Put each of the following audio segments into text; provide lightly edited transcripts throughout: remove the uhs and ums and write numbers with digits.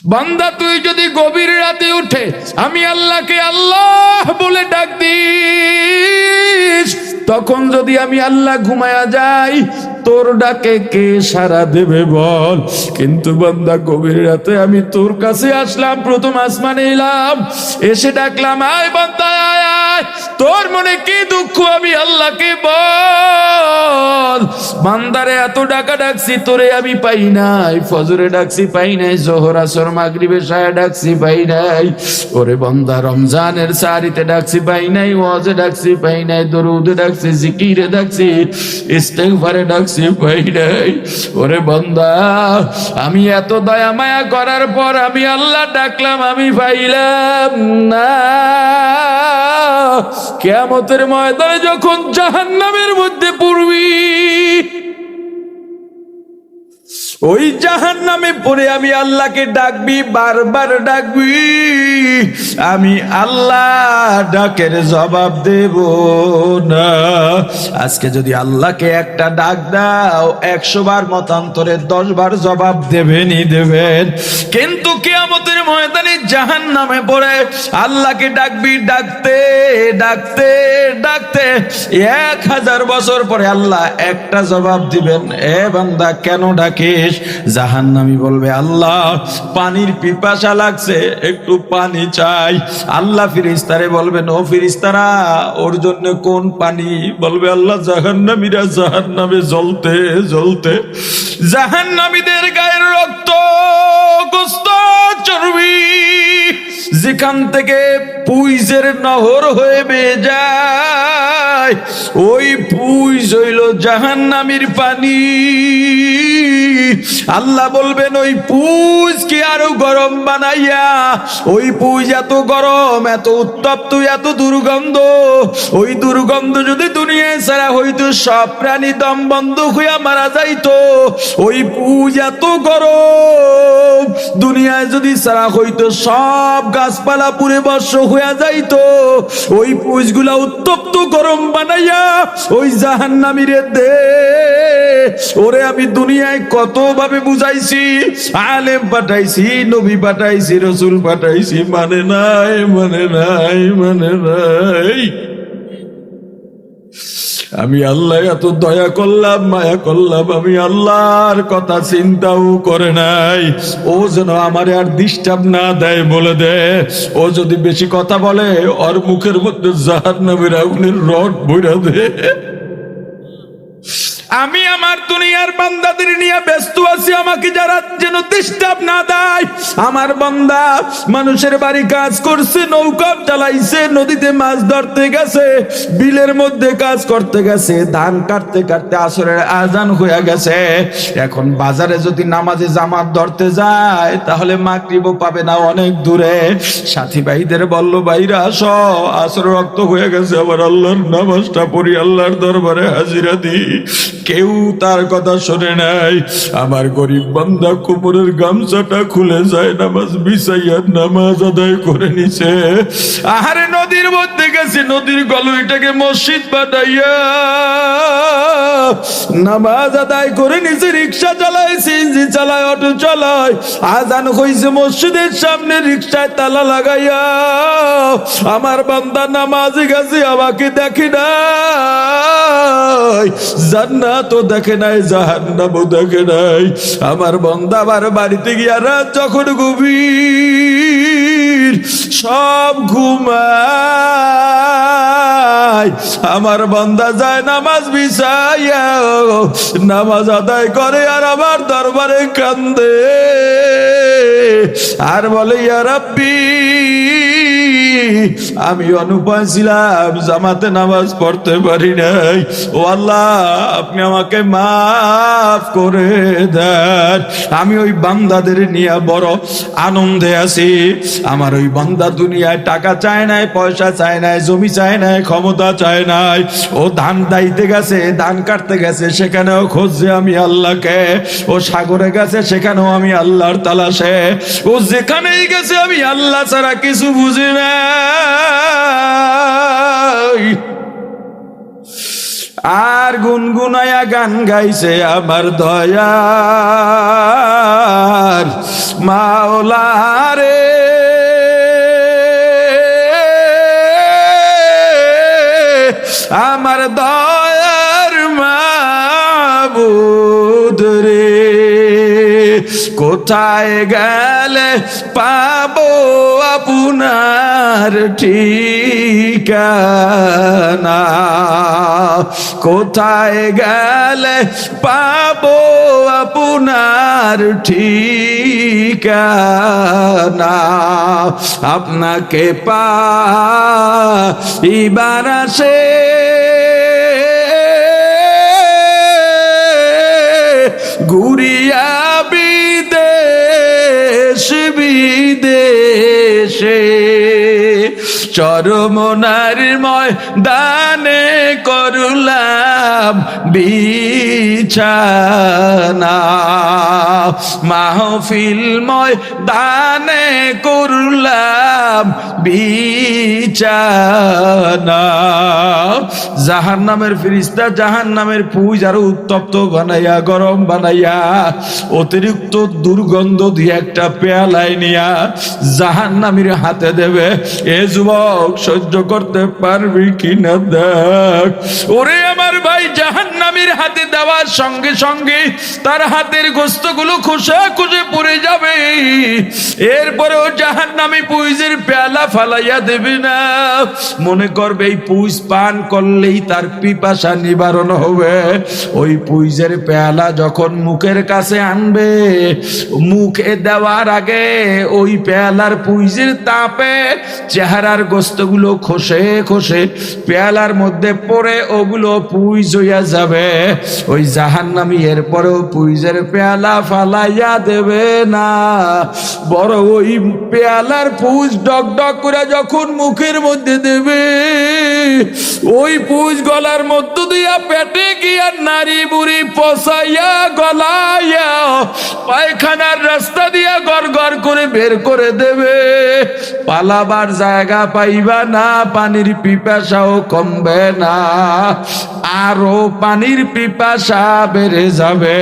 বান্দা তুই যদি গভীর রাতে উঠে আমি আল্লাহকে আল্লাহ বলে ডাক দিস, তখন যদি আমি আল্লাহ ঘুমায়া যাই তোর ডাকে কে সাড়া দেবে বল? কিন্তু বান্দা গভীর রাতে আমি তোর কাছে আসলাম, প্রথম আসমানে এলাম, এসে ডাকলাম আয় বান্দা আয় আয়, তোর মনে কি দুঃখ আমি আল্লাহকে বল। বান্দারে এত ডাকা ডাকছি তোরে আমি পাই নাই, ফজরে ডাকছি পাই নাই, জোহর আসর মাগরিব এশায় ডাকছি পাই নাই, ওরে বান্দা রমজানের সারিতে ডাকছি পাই নাই, ওয়াজে ডাকছি পাই নাই, দরুদে ডাকছি, জিকিরে ডাকছি, ইস্তেগফারে ডাকছি পাই নাই। ওরে বান্দা আমি এত দয়া মায়া করার পর আমি আল্লাহ ডাকলাম আমি পাইলাম না। কিয়ামতের ময়দানে যখন জাহান্নামের মধ্যে পড়বি, ওই জাহান্নামে পড়ে আমি আল্লাহকে ডাকবি, বারবার ডাকবি, আমি আল্লাহ ডাকের জবাব দেব না। আজকে যদি আল্লাহকে একটা ডাক দাও 100 বার মতান্তরে 10 বার জবাব দেবেনই দেবেন। কিন্তু কিয়ামতের ময়দানে জাহান্নামে পড়ে আল্লাহকে ডাকবি, ডাকতে ডাকতে ডাকতে 1000 বছর পরে আল্লাহ একটা জবাব দিবেন, এ বান্দা কেন ডাকিস? জাহান্নামী বলবে আল্লাহ পানির পিপাসা লাগছে, একটু পানি চাই। আল্লাহ ফেরেশতারে বলবেন ও ফেরেশতারা ওর জন্য কোন পানি? বলবে আল্লাহ জাহান্নামীরা জাহান্নামে জ্বলতে জ্বলতে, জাহান্নামীদের গায়ের রক্ত গোস্ত চর্বি যেখান থেকে পুইজের নহর হয়ে বেয়ে যায়, ওই পুইজ হইল জাহান্নামীর পানি। আল্লাহ বলবেন ওই পুইজ কি আরো গরম বানাইয়া, ওই পুইজ এত গরম, এত উত্তপ্ত, এত দুর্গন্ধ, ওই দুর্গন্ধ যদি দুনিয়ায় ছাড়া হইতো সব প্রাণী দম বন্ধ হইয়া মারা যাইতো। ওই পুইজ এত গরম, দুনিয়ায় যদি ছাড়া হইতো সব গাছপালা পুড়ে বর্ষ হইয়া যাইতো। ওই পুইজগুলা উত্তপ্ত গরম বানাইয়া ওই জাহান্নামীরে দে। ওরে আমি দুনিয়ায় কত ভাবে বুঝাইছি, আলেম পাঠাইছি, নবী পাঠাইছি, রসুল পাঠাইছি, মানে নাই মানে নাই মানে নাই। আমি আল্লাহ এত দয়া করলাম মায়া করলাম, আমি আল্লাহর কথা চিন্তাও করে নাই। ও যেন আমারে আর ডিস্টার্ব না দেয় বলে দে। ও যদি বেশি কথা বলে ওর মুখের মধ্যে জাহান্নামের আগুনের রড বইরা দে। আমি আমার দুনিয়ার বান্দাদের নিয়ে ব্যস্ত আছি, আমাকে যারা যেন ডিস্টার্ব না দেয়। আমার বান্দা মানুষের বাড়ি কাজ করছে, নৌকা চালাইছে, নদীতে মাছ ধরতে গেছে, বিলের মধ্যে কাজ করতে গেছে, ধান কাটতে কাটতে আসরের আজান হয়ে গেছে। এখন বাজারে যদি নামাজে জামাত ধরতে যায় তাহলে মাগরিবও পাবে না, অনেক দূরে। সাথী ভাইদের বলল ভাইরা আসো, আসর রক্ত হয়ে গেছে, আবার আল্লাহর নামাজটা পড়ি, আল্লাহর দরবারে হাজিরা দি। কেউ তার কথা শোনে নাই। আমার গরিব বান্দা কোমরের গামছাটা খুলে যায় নামাজ বিছাইয়া নামাজ আদায় করে নিছে। আহারে নদীর মধ্যে গেছে, নদীর গলইটাকে মসজিদ বানাইয়া নামাজ আদায় করে নিছে। রিক্সা চালায়, সিএনজি চালায়, অটো চালায়, আজান হইছে মসজিদের সামনে, রিক্সায় তালা লাগাইয়া আমার বান্দা নামাজে গেছে, আমাকে দেখে নাই, জান্নাতও দেখে নাই, জাহান্নামও দেখে নাই। আমার বান্দা আবার বাড়িতে গিয়া রাত যখন গভীর, সব ঘুমায়, আমার বান্দা যায় নামাজ বিছাইয়া নামাজ আদায় করে আর আমার দরবারে কান্দে আর বলে ইয়া রাব্বি আমি অনুপায় ছিলাম, জামাতে নামাজ পড়তে পারি নাই, ও আল্লাহ আপনি আমাকে মাফ করে দেন। আমি ওই বান্দাদের নিয়ে বড় আনন্দে আছি। আমার ওই বান্দা দুনিয়ায় টাকা চায় নাই, পয়সা চায় নাই, জমি চায় নাই, ক্ষমতা চায় নাই। ও ধান দাইতে গেছে, ধান কাটতে গেছে, সেখানেও খুঁজছে আমি আল্লাহকে। ও সাগরে গেছে, সেখানেও আমি আল্লাহর তালাশে। ও যেখানেই গেছে আমি আল্লাহ ছাড়া কিছু বুঝি না। আর গুনগুনায়া গান গাইছে আমার দয়ার, মাওলা রে আমার দয়ার মাবুদ রে কোথায় গেলে পাবো আপনার ঠিকানা কোথায় গেলে পাবো আপনার ঠিকানা আপনাকে পাইবার আসে ঘুরিয়া বিদেশ বিদেশে চরমনার ময়দানে করলাম বিছানা মাহফিল ময়দানে করলাম বিছানা জাহান্নামের ফেরেশতা জাহান্নামের পুঁজ আরো উত্তপ্ত বানাইয়া গরম বানাইয়া অতিরিক্ত দুর্গন্ধ দিয়ে একটা পেয়ালায় নিয়া জাহান্নামীর হাতে দেবে। এ যুবক সহ্য করতে পারবি কিনা দেখ। ওরে আমার ভাই জাহান্নামীর হাতে দেওয়ার সঙ্গে সঙ্গে তার হাতের গোস্তগুলো খোসা খুঁজে পড়ে যাবে। এরপরেও জাহান্নামী পুঁজের পেয়ালা ফালাইয়া দেবে না। মনে করবে এই পুঁজ পান করলেই তার পিপাসা নিবারণ হবে। ওই পুঁজের পেয়ালা যখন মুখের কাছে আনবে, মুখে দেওয়ার আগে ওই পেয়ালার পুঁজের তাপে চেহারার গোস্তগুলো খসে খসে পেয়ালার মধ্যে পড়ে ওগুলো পুঁজ হইয়া যাবে। ওই জাহান্নামী এরপরেও পুঁজের পেয়ালা ফালাইয়া দেবে না, বড় ওই পেয়ালার পুঁজ ডক ডক করে যখন মুখের মধ্যে দেবে, ওই পুঁজ গলার মধ্য দিয়া পেটে গিয়া নারী বুড়ি পচাইয়া গলাইয়া পায়খানার রাস্তা দিয়া গড় গড় করে বের করে দেবে। পালাবার জায়গা পাইবা না, পানির পিপাসাও কমবে না, আরো পানির পিপাসা বেড়ে যাবে।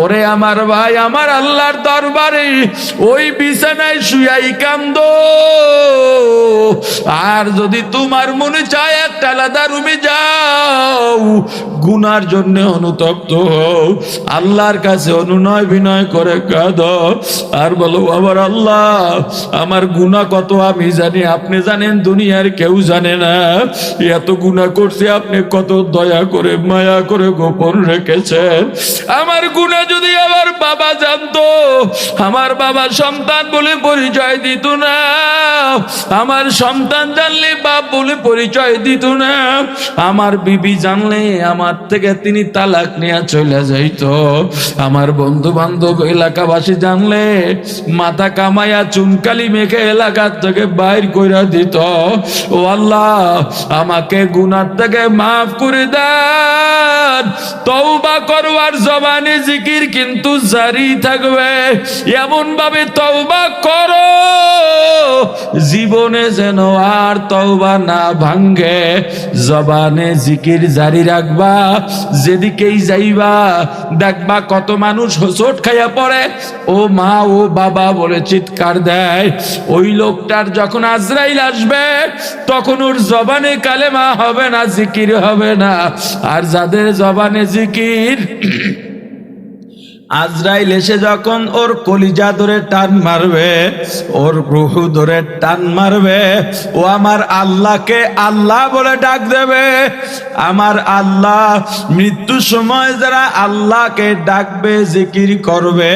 ওরে আমার ভাই, আমার আল্লাহর দরবারে ওই বিছানায় শুয়াই কান্দো। আর যদি তোমার মনে চায় একটা আলাদা রুমে যাও, গুনার জন্য অনুতপ্ত হও, আল্লাহর কাছে অনুনয় বিনয় করে কাঁদো আর বলো, আবার আল্লাহ আমার গুনাহ কত আমি জানি, আপনি জানেন, দুনিয়ার কেউ জানে না। এত গুনাহ করছে, আপনি কত দয়া করে মায়া করে গোপন রেখেছেন। আমার গুনাহ যদি আমার বাবা জানতো, আমার বাবা সন্তান বলে পরিচয় দিত না, আমার সন্তান জানলে বাপ বলে পরিচয় দিত না, আমার বিবি জানলে আমার থেকে তিনি তালাক নিয়ে চলে যাইত, আমার বন্ধু বান্ধব এলাকাবাসী জানলে মাথা কামাইয়া চুনকালি মেখে এলাকার থেকে বাইর কইরা দিত। ও আল্লাহ, আমাকে গুনাহ থেকে মাফ করে দেন। তওবা করবার জবানে জিকির কিন্তু জারি থাকবে, এমন ভাবে তওবা করো জীবনে যেন আর তওবা না ভাঙ্গে। জবানে জিকির জারি রাখবা, যেদিকেই যাইবা দেখবা কত মানুষ হোঁচট খাইয়া পড়ে, ও মা ও বাবা বলে চিৎকার দেয়। ওই লোকটার যখন আজরাইল আসবে, তখন ওর জবানে কালেমা হবে না, জিকির হবে না। আর যাদের জবানে জিকির, আজরাইল এসে যখন ওর কলিজা ধরে টান মারবে, ওর রূহ ধরে টান মারবে, ও আমার আল্লাহকে আল্লাহ বলে ডাক দেবে। আমার আল্লাহ, মৃত্যুর সময় যারা আল্লাহকে ডাকবে, জিকির করবে,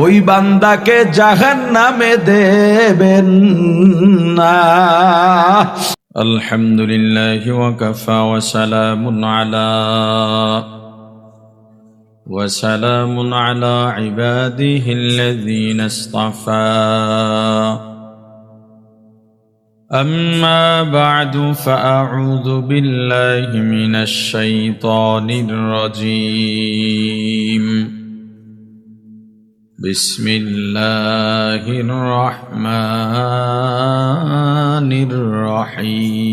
ওই বান্দাকে জাহান্নামে দেবেন না। আলহামদুলিল্লাহি ওয়া কাফা ওয়া সালামুন আলা وسلام على عباده الذين اصطفى أما بعد فأعوذ بالله من الشيطان الرجيم بسم الله الرحمن الرحيم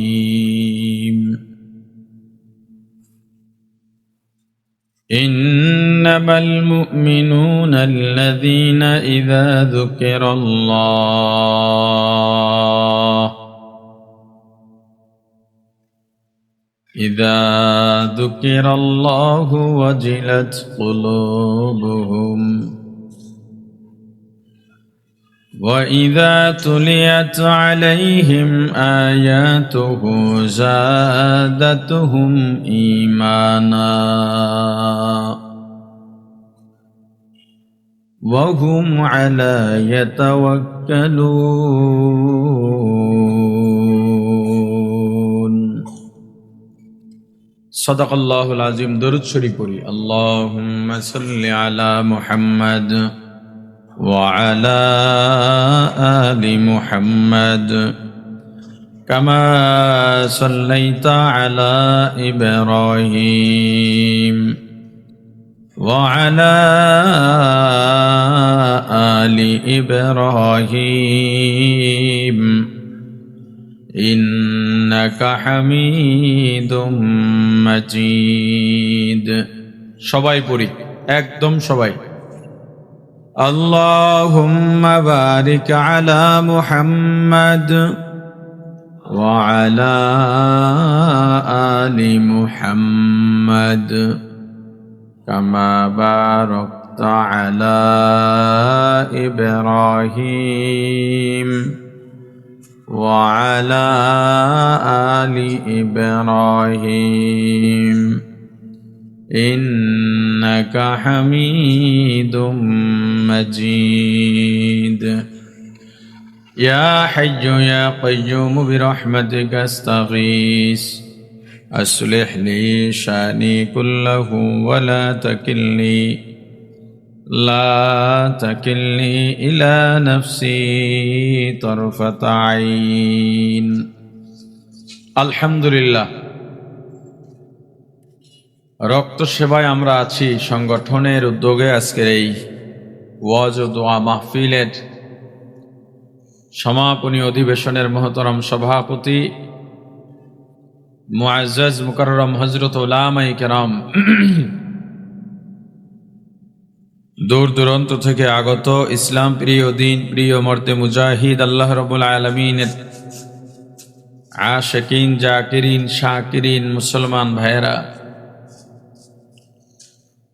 إنما إنما المؤمنون الذين إذا ذكر الله وجلت قلوبهم وإذا تليت عليهم آياته زادتهم إيمانا وهم على يتوكلون صدق الله العظيم درود شريف পড়ি اللهم صل على محمد وعلى آل محمد كما صليت على إبراهيم وعلى آل إبراهيم إنك حميد مجيد সবাই পড়ি একদম সবাই اللهم بارك على محمد وعلى آل محمد كما باركت على إبراهيم وعلى آل إبراهيم إنك حميد مجيد يا حي يا قيوم برحمتك استغيث أصلح لي شأني كله ولا تكلني إلى نفسي طرفة عين الحمد لله রক্ত সেবায় আমরা আছি সংগঠনের উদ্যোগে আজকের এই ওয়াজ ও দোয়া মাহফিলের সমাপনী অধিবেশনের মহতরম সভাপতি মুআজ্জাজ মুকাররম হযরত উলামায়ে কেরাম, দূর দূরান্ত থেকে আগত ইসলাম প্রিয় দিন প্রিয় মর্দে মুজাহিদ আল্লাহ রাব্বুল আলামিনের আশিকিন জাকিরিন শাকিরিন মুসলমান ভাইয়েরা,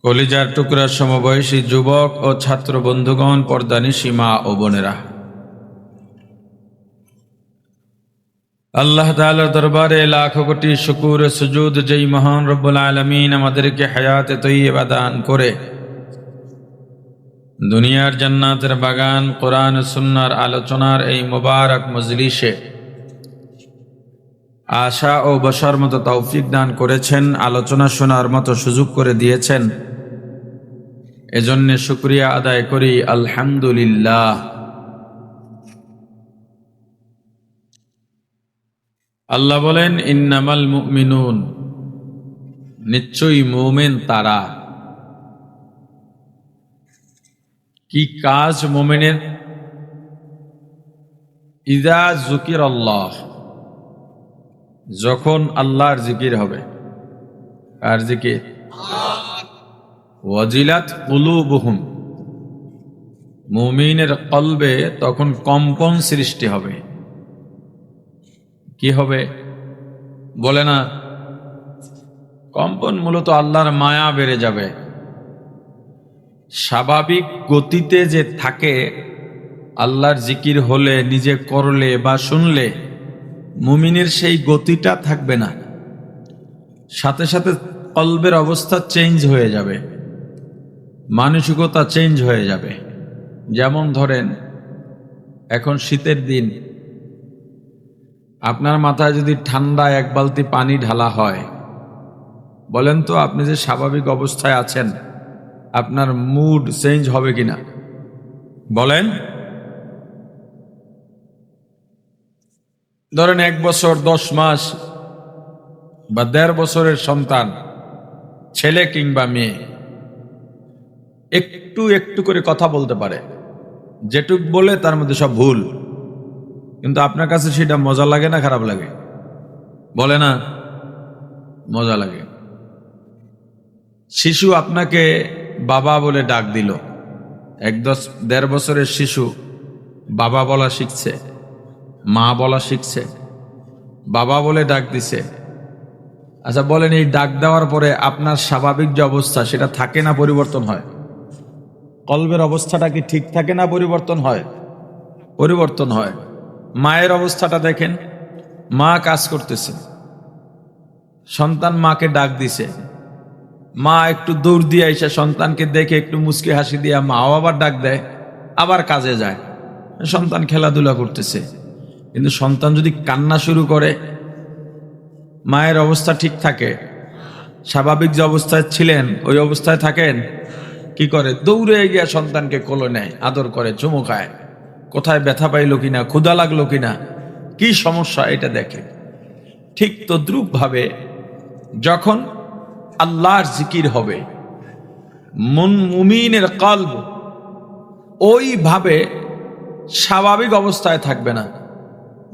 কলিজার টুকরা সমবয়সী যুবক ও ছাত্র বন্ধুগণ, পর্দানিশী মা ও বোনেরা, আল্লাহ তাআলার দরবারে লাখো কোটি শুকর সুজুদ যেই মহান রব্বুল আলামিন আমাদেরকে হায়াতে তৈয়বা দান করে দুনিয়ার জান্নাতের বাগান কোরআন ও সুন্নাহর আলোচনার এই মুবারক মজলিসে আশা ও বসার মতো তৌফিক দান করেছেন, আলোচনা শোনার মতো সুযোগ করে দিয়েছেন, এজন্য শুকরিয়া আদায় করি আলহামদুলিল্লাহ। আল্লাহ বলেন ইন্নামাল মুমিনুন, নিশ্চয়ই মুমিন তারা। কি কাজ মুমিনের? ইযা যুকিরাল্লাহ, যখন আল্লাহর জিকির হবে। কার জিকির? ওয়াজিলাত কুলুবুহুম, মুমিনের কলবে তখন কম্পন সৃষ্টি হবে। কি হবে বলে না? কম্পন মূলত আল্লাহর মায়া বেড়ে যাবে। স্বাভাবিক গতিতে যে থাকে আল্লাহর জিকির হলে, নিজে করলে বা শুনলে, মুমিনের সেই গতিটা থাকবে না। সাথে সাথে কলবের অবস্থা চেঞ্জ হয়ে যাবে, মানসিকতা চেঞ্জ হয়ে যাবে। যেমন ধরেন এখন শীতের দিন, আপনার মাথায় যদি ঠান্ডা এক বালতি পানি ঢালা হয়, বলেন তো আপনি যে স্বাভাবিক অবস্থায় আছেন আপনার মুড চেঞ্জ হবে কিনা? বলেন। ধরেন 1 বছর 10 মাস বা 1.5 বছরের সন্তান, ছেলে কিংবা মেয়ে, একটু একটু করে কথা বলতে পারে, যেটুক বলে তার মধ্যে সব ভুল, কিন্তু আপনার কাছে সেটা মজা লাগে না খারাপ লাগে? বলে না? মজা লাগে। শিশু আপনাকে বাবা বলে ডাক দিল। 1-1.5 বছরের শিশু বাবা বলা শিখছে, মা বলা শিখছে, বাবা বলে ডাক দিছে। আচ্ছা বলেন, এই ডাক দেওয়ার পরে আপনার স্বাভাবিক যে অবস্থা সেটা থাকে না পরিবর্তন হয়? কলবের অবস্থাটা কি ঠিক থাকে না পরিবর্তন হয়? পরিবর্তন হয়। মায়ের অবস্থাটা দেখেন, মা কাজ করতেছে, সন্তান মাকে ডাক দিছে, মা একটু দৌড় দিয়ে এসে সন্তানকে দেখে একটু মুচকি হাসি দিয়ে মাও আবার ডাক দেয়, আবার কাজে যায়। সন্তান খেলাধুলা করতেছে, কিন্তু সন্তান যদি কান্না শুরু করে, মায়ের অবস্থা ঠিক থাকে? স্বাভাবিক যে অবস্থায় ছিলেন ওই অবস্থায় থাকেন? কি করে? দৌড়ে গিয়ে সন্তানকে কোলে নেয়, আদর করে, চুমু খায়, কোথায় ব্যথা পাইলো কিনা, ক্ষুধা লাগলো কিনা, কি সমস্যা এটা দেখে। ঠিক তদ্রূপ ভাবে যখন আল্লাহর জিকির হবে, মুমিনের কলব ওইভাবে স্বাভাবিক অবস্থায় থাকবে না।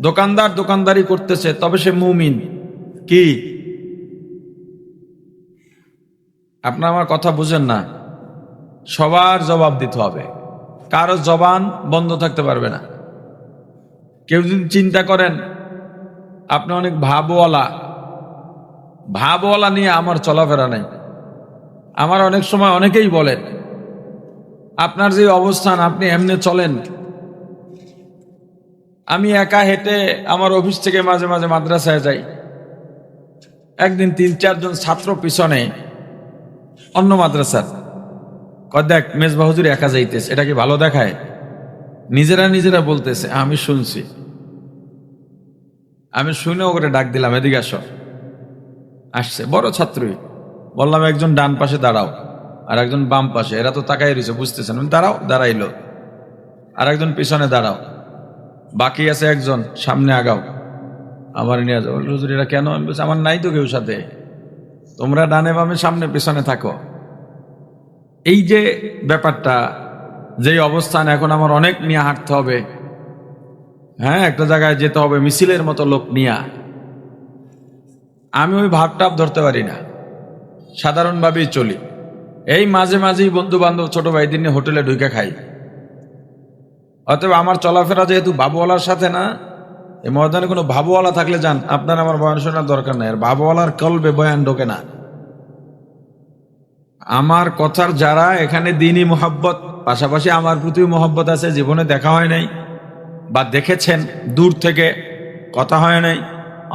দোকানদার দোকানদারি করতেছে, তবে সে মুমিন। কি আপনার আমার কথা বুঝেন না? সবার জবাব দিতে হবে, কারো জবান বন্ধ থাকতে পারবে না। কেউ যদি চিন্তা করেন আপনি অনেক ভাবওয়ালা নিয়ে আমার চলাফেরা নেই। আমার অনেক সময় অনেকেই বলেন আপনার যে অবস্থান আপনি এমনি চলেন। আমি একা হেঁটে আমার অফিস থেকে মাঝে মাঝে মাদ্রাসায় যাই। একদিন 3-4 জন ছাত্র পিছনে, অন্য মাদ্রাসার, দেখ মেজবা হুজুর একা যাইতেছে, এটা কি ভালো দেখায়? নিজেরা বলতেছে। আমি শুনছি, আমি শুনে ওকে ডাক দিলাম, এদিকে আসো। আসছে, বড় ছাত্রই। বললাম একজন ডান পাশে দাঁড়াও, আর একজন বাম পাশে। এরা তো তাকাই রয়েছে, বুঝতেছেন। দাঁড়াও, দাঁড়াইলো। আর একজন পিছনে দাঁড়াও, বাকি আছে একজন, সামনে আগাও। আমার নিয়ে যাও। হুজুর এরা কেন? আমি বলছি আমার নাই তো কেউ সাথে, তোমরা ডানে বামে সামনে পিছনে থাকো। এই যে ব্যাপারটা, যেই অবস্থান, এখন আমার অনেক নিয়ে হাঁটতে হবে। হ্যাঁ, একটা জায়গায় যেতে হবে মিছিলের মতো লোক নিয়ে। আমি ওই ভাবটাপ ধরতে পারি না, সাধারণভাবেই চলি। এই মাঝে মাঝেই বন্ধু বান্ধব ছোট ভাইদের নিয়ে হোটেলে ঢুকে খাই। অতএব আমার চলাফেরা যেহেতু বাবুওয়ালার সাথে না, এই ময়দানে কোনো বাবুওয়ালা থাকলে যান, আপনার আমার বয়ান শোনার দরকার নেই। আর বাবুওয়ালার কলবে বয়ান ঢোকে না। আমার কথার যারা এখানে দিনই মোহাব্বত, পাশাপাশি আমার প্রতিও মোহাব্বত আছে, জীবনে দেখা হয় নাই বা দেখেছেন দূর থেকে, কথা হয় নাই,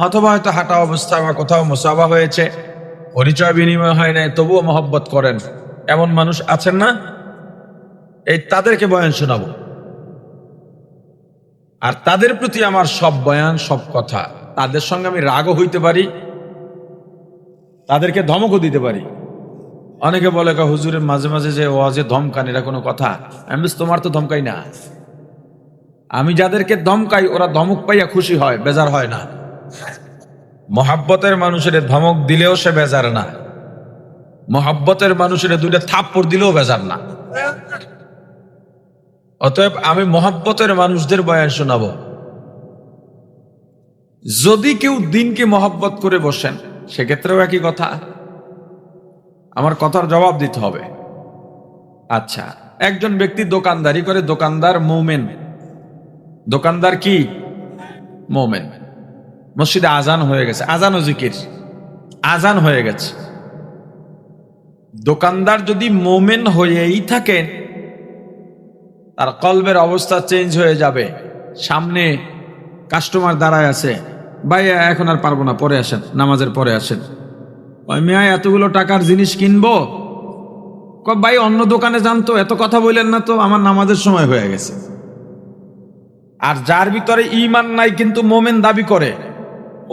অথবা হয়তো হাঁটা অবস্থা বা কোথাও মুসাফা হয়েছে, পরিচয় বিনিময় হয় নাই, তবুও মোহাব্বত করেন, এমন মানুষ আছেন না? এই তাদেরকে বয়ান শোনাবো। আর তাদের প্রতি আমার সব বয়ান, সব কথা। তাদের সঙ্গে আমি রাগও হইতে পারি, তাদেরকে ধমকও দিতে পারি। অনেকে বলে হুজুরের মাঝে মাঝে যে ওয়াজে ধমকান, এটা কোনো কথা? আমি বলছি তোমার তো ধমকাই না। আমি যাদেরকে ধমকাই ওরা ধমক পাইয়া খুশি হয়, বেজার হয় না। মোহাব্বতের মানুষের ধমক দিলেও সে বেজার না, মোহাব্বতের মানুষের 2টা থাপ্পড় দিলেও বেজার না। অতএব আমি মোহাব্বতের মানুষদের বয়ান শোনাবো। যদি কেউ দিনকে মোহাব্বত করে বসেন, সেক্ষেত্রেও একই কথা, আমার কথার জবাব দিতে হবে। আচ্ছা, একজন ব্যক্তি দোকানদারি করে, দোকানদার মুমিন। দোকানদার কি? মুমিন। মসজিদে আজান হয়ে গেছে, আজান ও জিকির, আজান হয়ে গেছে। দোকানদার যদি মুমিন হয়েই থাকেন, তার কলবের অবস্থা চেঞ্জ হয়ে যাবে। সামনে কাস্টমার দাঁড়ায় আছে, ভাই এখন আর পারবো না, পরে আসেন, নামাজের পরে আসেন। ওই মেয়া এতগুলো টাকার জিনিস কিনবো, ভাই অন্য দোকানে যান তো, এত কথা বললেন না তো, আমার নামাজের সময় হয়ে গেছে। আর যার ভিতরে ঈমান নাই কিন্তু মোমেন দাবি করে,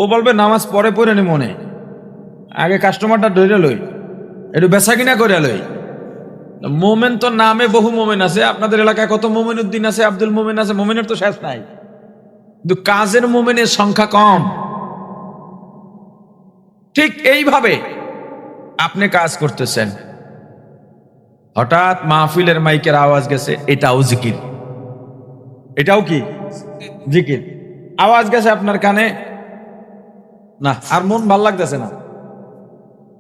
ও বলবে নামাজ পরে পড়ে নি, মনে আগে কাস্টমারটা ধরে লই, একটু বেচা কিনা করে লই। মোমেন তো নামে বহু মোমেন আছে। আপনাদের এলাকায় কত মোমেন উদ্দিন আছে, আব্দুল মোমেন আছে, মোমেনের তো শেষ নাই। কিন্তু কাজের মোমেনের সংখ্যা কম। ঠিক এইভাবে আপনি কাজ করতেছেন, হঠাৎ মাহফিলের মাইকের আওয়াজ গেছে, এটাও জিকির। এটাও কি জিকির? আওয়াজ গেছে আপনার কানে, না আর মন ভাল লাগতেছে না,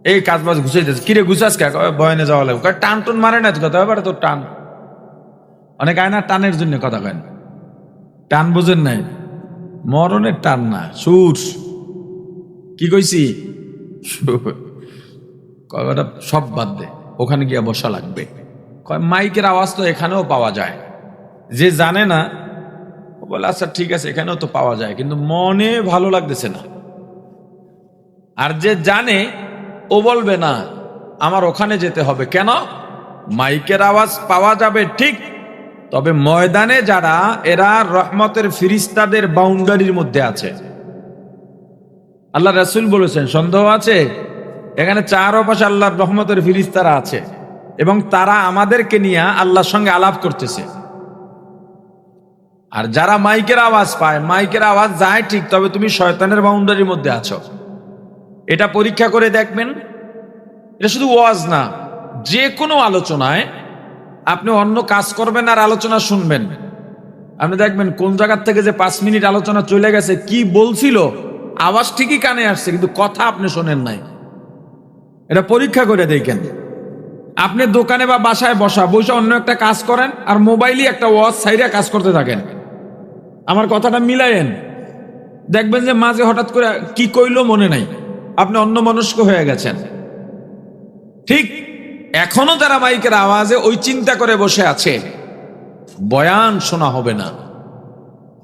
এই কাজ বাজ গুছাইতেছে, কিরে গুছাস কে? বয়ানে যাওয়া লাগবে। টান টুন মারে না, কথা ব্যাপারে তোর টান অনেক আয় না, টানের জন্য কথা কেন? টান বোঝেন নাই, মরণের টান না, সুর। কি কইছি? কয়টা সব বাদ দে, ওখানে গিয়া বসা লাগবে। মাইকের আওয়াজ তো এখানেও পাওয়া যায়। যে জানে না ও বলে আচ্ছা ঠিক আছে, এখানেও তো পাওয়া যায়, কিন্তু মনে ভালো লাগতেছে না। আর যে জানে ও বলবে না আমার ওখানে যেতে হবে। কেন? মাইকের আওয়াজ পাওয়া যাবে ঠিক, তবে ময়দানে যারা, এরা রহমতের ফিরিস্তাদের বাউন্ডারির মধ্যে আছে। আল্লাহ রাসূল বলেছেন, সন্দেহ আছে? এখানে চারপাশে আল্লাহর রহমতের ফিরিস্তারা আছে এবং তারা আমাদেরকে নিয়ে আল্লাহর সঙ্গে আলাপ করতেছে। আর যারা মাইকের আওয়াজ পায়, মাইকের আওয়াজ যায় ঠিক, তবে তুমি শয়তানের বাউন্ডারির মধ্যে আছো। এটা পরীক্ষা করে দেখবেন। এটা শুধু ওয়াজ না, যে কোনো আলোচনায় আপনি অন্য কাজ করবেন আর আলোচনা শুনবেন, আপনি দেখবেন কোন জায়গার থেকে যে 5 মিনিট আলোচনা চলে গেছে, কি বলছিল, আওয়াজ ঠিকই কানে আসছে কিন্তু কথা আপনি শোনেন নাই। এটা পরীক্ষা করে দেখেন। আপনি দোকানে বা বাসায় বসে অন্য একটা কাজ করেন আর মোবাইলই একটা ওয়াজ সাইডে কাজ করতে থাকেন। আমার কথাটা মিলায়েন, দেখবেন যে মাঝে হঠাৎ করে কি কইলো মনে নাই, আপনি অন্যমনস্ক হয়ে গেছেন। ঠিক এখনো যারা মাইকের আওয়াজে ওই চিন্তা করে বসে আছে, বয়ান শোনা হবে না।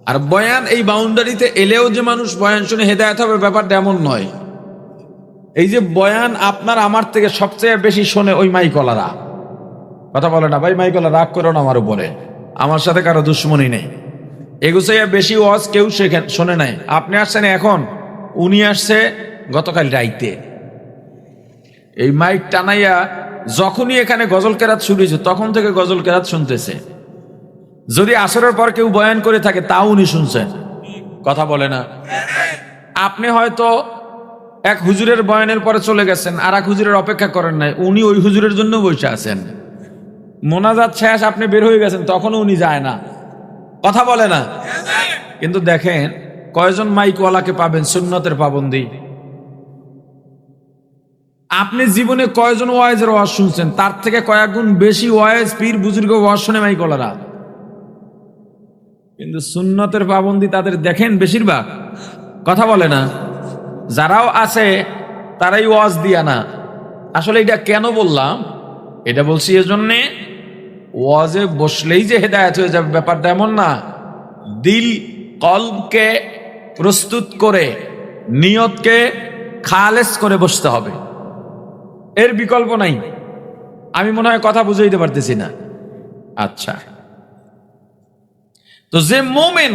আর বয়ান এই বাউন্ডারিতে এলেও যে মানুষ বয়ান শুনে হেদায়েত হবে, ব্যাপারটা এমন নয়। এই যে বয়ান আপনার আমার থেকে সবচেয়ে বেশি শোনে ওই মাইকলারা। কথা বলে না ভাই, মাইকলা রাগ করো না আমার উপরে, আমার সাথে কারো দুশ্মনী নেই। এগুছাইয়া বেশি ওয়াজ কেউ শোনে নাই। আপনি আসছেন এখন, উনি আসছে গতকাল রাইতে। এই মাইক টানাইয়া যখনই এখানে গজল কেরাত শুরু হয়েছে তখন থেকে গজল কেরাত শুনতেছে। যদি আসরের পর কেউ বয়ান করে থাকে তাও উনি শুনছেন। কথা বলে না। আপনি হয়তো এক হুজুরের বয়ানের পরে চলে গেছেন, আর এক হুজুরের অপেক্ষা করেন নাই, উনি ওই হুজুরের জন্য বসে আছেন। মোনাজাত শেষ, আপনি বের হয়ে গেছেন, তখনও উনি যায় না। কথা বলে না। কিন্তু দেখেন কয়জন মাইকওয়ালাকে পাবেন সুন্নতের পাবন্দী। আপনি জীবনে কয়জন ওয়াইজের ওয়াজ শুনছেন? তার থেকে কয়েক গুণ বেশি ওয়াইজ পীর বুজুর্গ ওয়াজ শুনে মাইকওয়ালারা। কিন্তু সুন্নতের পাবন্দী তাদের দেখেন বেশিরভাগ কথা বলে না। যারাও আছে তারাই ওয়াজ দিয়া না। আসলে এটা কেন বললাম? এটা বলছি এজন্যে, ওয়াজে বসলেই যে হেদায়েত হয়ে যাবে ব্যাপারটা এমন না। দিল কলবকে প্রস্তুত করে, নিয়তকে খালেস করে বসতে হবে, এর বিকল্প নাই। আমি মনে হয় কথা বুঝাইতে পারতেছি না। আচ্ছা, তো যে মোমেন,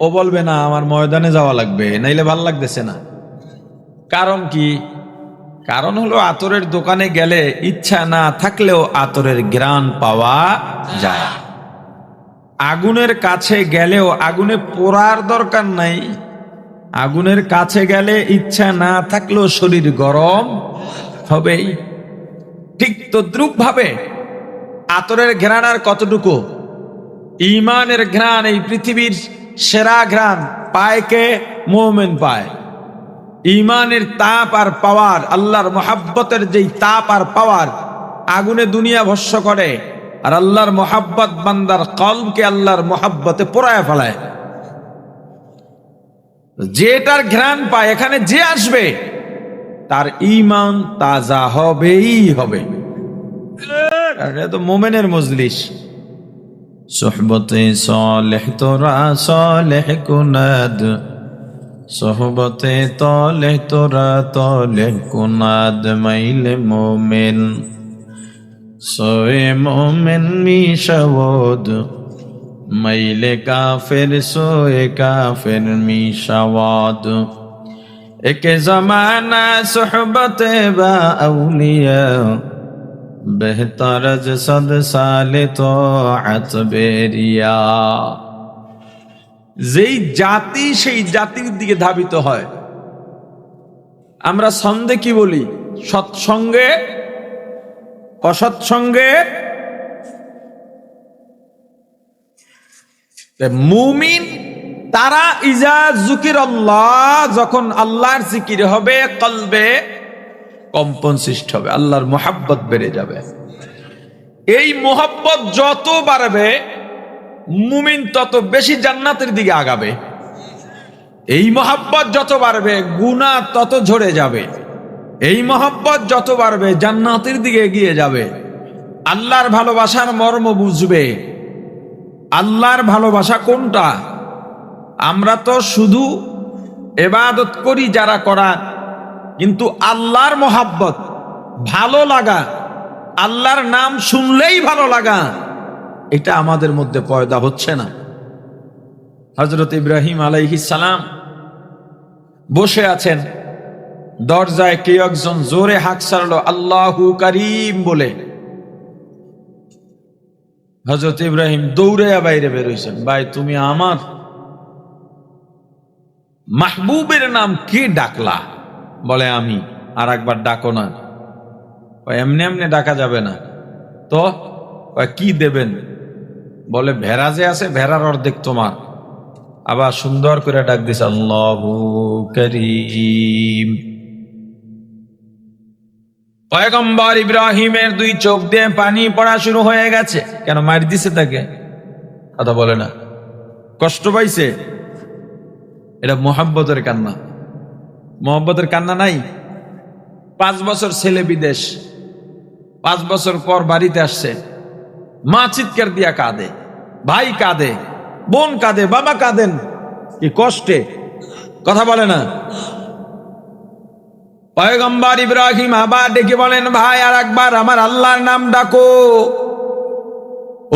ও বলবে না আমার ময়দানে যাওয়া লাগবে, নাইলে ভাল লাগতেছে না। কারণ কি? কারণ হলো আতরের দোকানে গেলে ইচ্ছা না থাকলেও আতরের ঘ্রাণ পাওয়া যায়। আগুনের কাছে গেলেও আগুনে পোড়ার দরকার নাই, আগুনের কাছে গেলে ইচ্ছা না থাকলেও শরীর গরম হবেই। ঠিক তদ্রুপ ভাবে আতরের ঘ্রাণ আর কতটুকু? ঈমানের ঘ্রাণ, এই পৃথিবীর সেরা ঘ্রাণ পায় কে? মুমিন পায়। ঈমানের তাপ আর পাওয়ার, আল্লাহর মোহাব্বতের যেই তাপ আর পাওয়ার, আগুনে দুনিয়া ভস্ম করে, আর আল্লাহর মোহাব্বত বান্দার কলবকে আল্লাহর মোহাব্বতে পোড়ায় ফেলায়। যেটার ঘ্রাণ পায়, এখানে যে আসবে তার ঈমান তাজা হবেই হবে। এটা তো মোমেনের মজলিস। সোহবতে সালেহ তোরা সালেহ কুনাদ, সোহবতে তলেহ তোরা তলেহ কুনাদ, মাইলে মোমেন সোয়ে মোমেন মিশাওদ, মাইলে কাফের সোয়ে কাফের মিশাওয়াদ। এক জমানা সোহবতে বা আউলিয়া, বেহতর সদ সালে তো আতবেরিয়া। যেই জাতি সেই জাতির দিকে ধাবিত হয়। আমরা ছন্দে কি বলি? সৎসঙ্গে অসৎসঙ্গে। মুমিন তারা ইজা যুকির আল্লাহ, যখন আল্লাহর জিকির হবে কলবে, কম্পন সৃষ্টি হবে, আল্লাহর মোহাব্বত বেড়ে যাবে। এই মোহাব্বত যত বাড়বে মুমিন তত বেশি জান্নাতের দিকে আগাবে। এই মোহাব্বত যত বাড়বে গুনাহ তত ঝরে যাবে। এই মোহাব্বত যত বাড়বে জান্নাতের দিকে এগিয়ে যাবে। আল্লাহর ভালোবাসার মর্ম বুঝবে। আল্লাহর ভালোবাসা কোনটা? আমরা তো শুধু ইবাদত করি যারা করার, কিন্তু আল্লাহর মোহাব্বত, ভালো লাগা, আল্লাহর নাম শুনলেই ভালো লাগা, এটা আমাদের মধ্যে পয়দা হচ্ছে না। হযরত ইব্রাহিম আলাইহিস সালাম বসে আছেন, দরজায় কে একজন জোরে হাঁক ছাড়লো আল্লাহু কারীম বলে। হযরত ইব্রাহিম দৌড়ে বাইরে বেরোইছেন, ভাই তুমি আমার মাহবুবের নাম কে ডাকলা? বলে আমি। আর একবার ডাকো না। এমনি এমনি ডাকা যাবে না তো। কি দেবেন? বলে ভেড়া যে আছে, ভেড়ার অর্ধেক তোমার। আবার সুন্দর করে ডাক দিছে আল্লাহু কারীম। পয়গম্বর ইব্রাহিমের দুই চোখ দিয়ে পানি পড়া শুরু হয়ে গেছে। কেন? মার দিছে তাকে। কথা বলে না, কষ্ট পাইছে। এটা মোহাব্বতের কান্না। মোহাব্বতের কান্না নাই? 5 বছর ছেলে বিদেশ, 5 বছর পর বাড়িতে আসছে, মা চিৎকার দিয়া কাঁদে, ভাই কাঁদে, বোন কাঁদে, বাবা কাঁদেন, কি কষ্টে। কথা বলে না। পয়গম্বর ইব্রাহিম আবার ডেকে বলেন, ভাই আর একবার আমার আল্লাহর নাম ডাকো।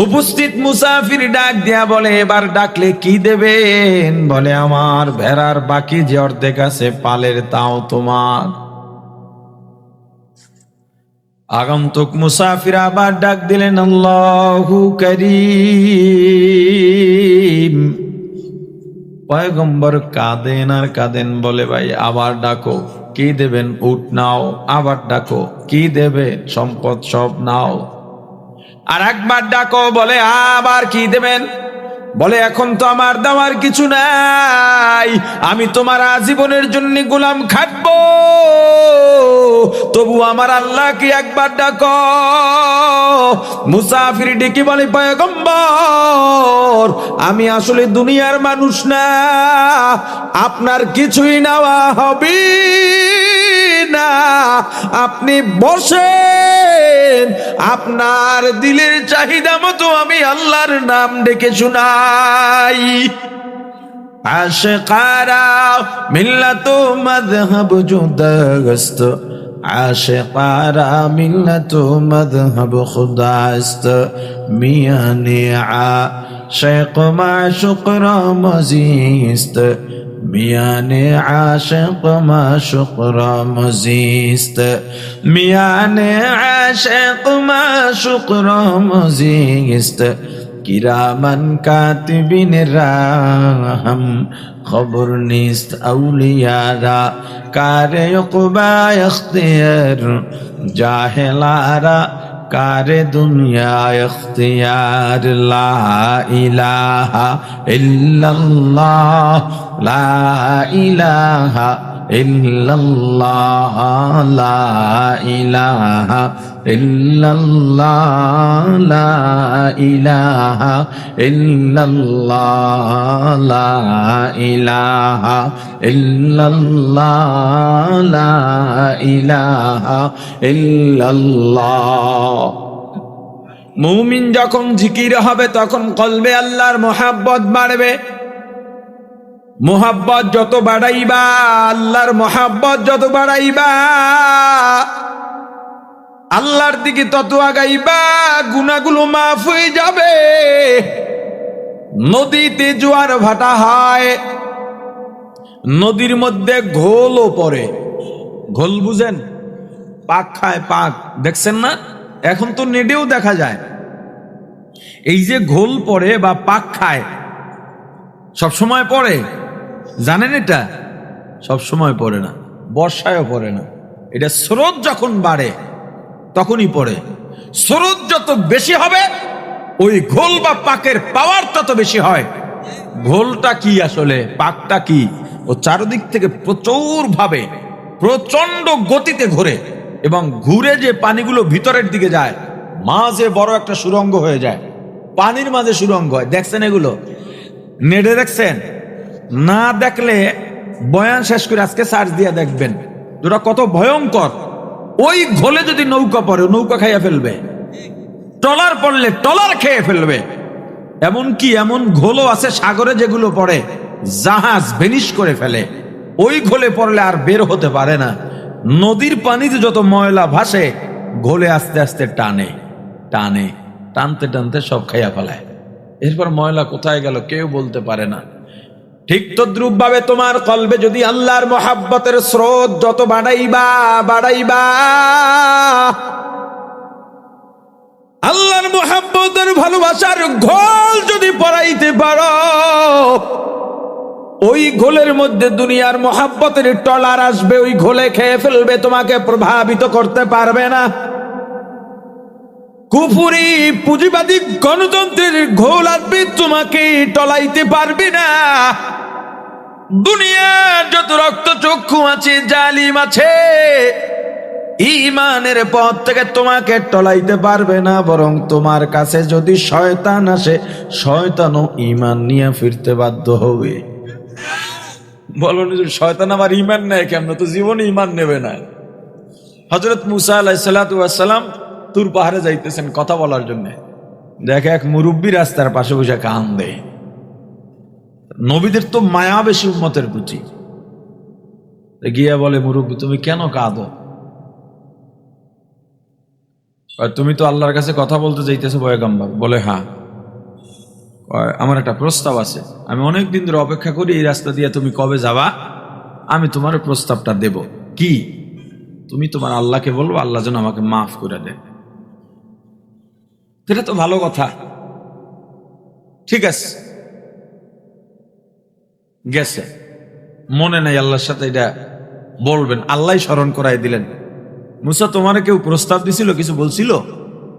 উপস্থিত মুসাফির ডাক দিয়া বলে, এবার ডাকলে কি দেবেন? বলে আমার ভেড়ার বাকি যে অর্ধেক আছে পালের তাও তোমার। আগন্তুক মুসাফির আবার ডাক দিলেন আল্লাহু কারীম। পয়গম্বর কাঁদেন আর কাঁদেন, বলে ভাই আবার ডাকো, কি দেবেন? উট নাও। আবার ডাকো, কি দেবে? সম্পদ সব নাও। আর একবার ডাকো, বলে আবার কি দেবেন? বলে এখন তো আমার দেওয়ার কিছু নাই, আমি তোমার আজীবনের জন্য গোলাম খাটবো, তবু আমার আল্লাহকে একবার ডাকো। মুসাফির ডেকে বলে, পয়গম্বর আমি আসলে দুনিয়ার মানুষ না, আপনার কিছুই নেওয়া হবে না, আপনি বসেন, আপনার দিলের চাহিদা মতো আমি আল্লাহর নাম ডেকে শোনাই। আশিকারা মিল্লাতু মাযহাব জুদাস্ত, আশিকারা মিল্লাতু মাযহাব খুদাস্ত, মিয়ানে আশিক মাশুক রামজিস্ত, মিয়ানে আশিক মাশুক রামজিস্ত, মিয়ানে আশিক মাশুক রামজিস্ত, কিরামান কাতিবিন রাহম খবর নিস্ত আউলিয়ারা, কারে উকবা ইখতিয়ার জাহেলারা, কারে দুনিয়া ইখতিয়ার। লা ইলাহা ইল্লাল্লাহ, লা ইলাহা ইল্লাল্লাহ, লা ইলাহা ইল্লাল্লাহ, লা ইলাহা ইল্লাল্লাহ, লা ইলাহা ইল্লাল্লাহ, লা ইলাহা ইল্লাল্লাহ। মুমিন যখন জিকির হবে তখন কলবে আল্লাহর মোহাব্বত বাড়বে। মোহাব্বত যত বাড়াইবা, আল্লাহর মোহাব্বত যত বাড়াইবা, আল্লাহর দিকে তত আগাইবা, গুনাহগুলো মাফ হয়ে যাবে। নদীতে জোয়ার ভাটা হয়, নদীর মধ্যে ঘোলও পড়ে। ঘোল বুঝেন? পাক খায়, পাক দেখছেন না? এখন তো নেটেও দেখা যায়। এই যে ঘোল পড়ে বা পাক খায়, সব সময় পড়ে? জানেন এটা? সব সময় পড়ে না, বর্ষায়ও পড়ে না। এটা স্রোত যখন বাড়ে তখনই পড়ে। স্রোত যত বেশি হবে ওই ঘোল বা পাকের পাওয়ার তত বেশি হয়। ঘোলটা কি আসলে, পাকটা কি? ও চারদিক থেকে প্রচুর ভাবে প্রচন্ড গতিতে ঘোরে। এবং ঘুরে যে পানিগুলো ভিতরের দিকে যায়, মাঝে বড় একটা সুড়ঙ্গ হয়ে যায়, পানির মাঝে সুড়ঙ্গ হয়। দেখছেন এগুলো? নেটে দেখছেন? না দেখলে বয়ান শেষ করে আজকে সার্চ দিয়ে দেখবেন যেটা কত ভয়ঙ্কর। ওই ঘোলে যদি নৌকা পড়ে, নৌকা খাইয়া ফেলবে। ট্রলার পড়লে ট্রলার খেয়ে ফেলবে। এমনকি এমন ঘোলও আছে সাগরে যেগুলো পড়ে জাহাজ ভেনিশ করে ফেলে। ওই ঘোলে পড়লে আর বের হতে পারে না। নদীর পানিতে যত ময়লা ভাসে, ঘোলে আস্তে আস্তে টানে টানে, টানতে টানতে সব খাইয়া ফেলায়। এরপর ময়লা কোথায় গেল কেউ বলতে পারে না। ঠিক তদ্রূপ ভাবে তোমার কলবে যদি আল্লাহর মহাব্বতের স্রোত যত বাড়াইবা বাড়াইবা, আল্লাহর মহাব্বতের ভালোবাসার ঘোল যদি পড়াইতে পারো, ওই ঘোলের মধ্যে দুনিয়ার মহাব্বতের টলার আসবে, ওই ঘোলে খেয়ে ফেলবে, তোমাকে প্রভাবিত করতে পারবে না। কুফুরি পুঁজিবাদী গণতন্ত্রের ঘোল আসবে, তোমাকে টলাইতে পারবে না। দুনিয়ার যত রক্ত চক্ষু আছে, জালিম আছে, ঈমানের পথ থেকে তোমাকে টলাইতে পারবে না। বরং তোমার কাছে যদি শয়তান আসে, শয়তানও ঈমান নিয়ে ফিরতে বাধ্য হবে। বলো, শয়তান আমার ঈমান নেয় কেমন? তো জীবনে ঈমান নেবে না। হযরত মুসা আলাইহিস সালাতু ওয়াস সালাম তুর পাহাড়ে যাইতেছেন কথা বলার জন্য। দেখে এক মুরব্বী রাস্তার পাশে বসে কান্দে। নবীদের তো মায়া বেশি উম্মতের প্রতি। গিয়া বলে, মুরব্বী তুমি কেন কাঁদো? তুমি তো আল্লাহর কাছে কথা বলতে যাইতেছো পয়গম্বর। বলে হ্যাঁ। আমার একটা প্রস্তাব আছে, আমি অনেকদিন ধরে অপেক্ষা করি এই রাস্তা দিয়ে, তুমি কবে যাবা, আমি তোমার প্রস্তাবটা দেব। কি? তুমি তোমার আল্লাহকে বলবো আল্লাহ যেন আমাকে মাফ করে দেন। এটা তো ভালো কথা, ঠিক আছে। গেছে, মনে নাই আল্লাহর সাথে এটা বলবেন, আল্লাহ স্মরণ করাই দিলেন। মুসা, তোমার কেউ প্রস্তাব দিছিল, কিছু বলছিল?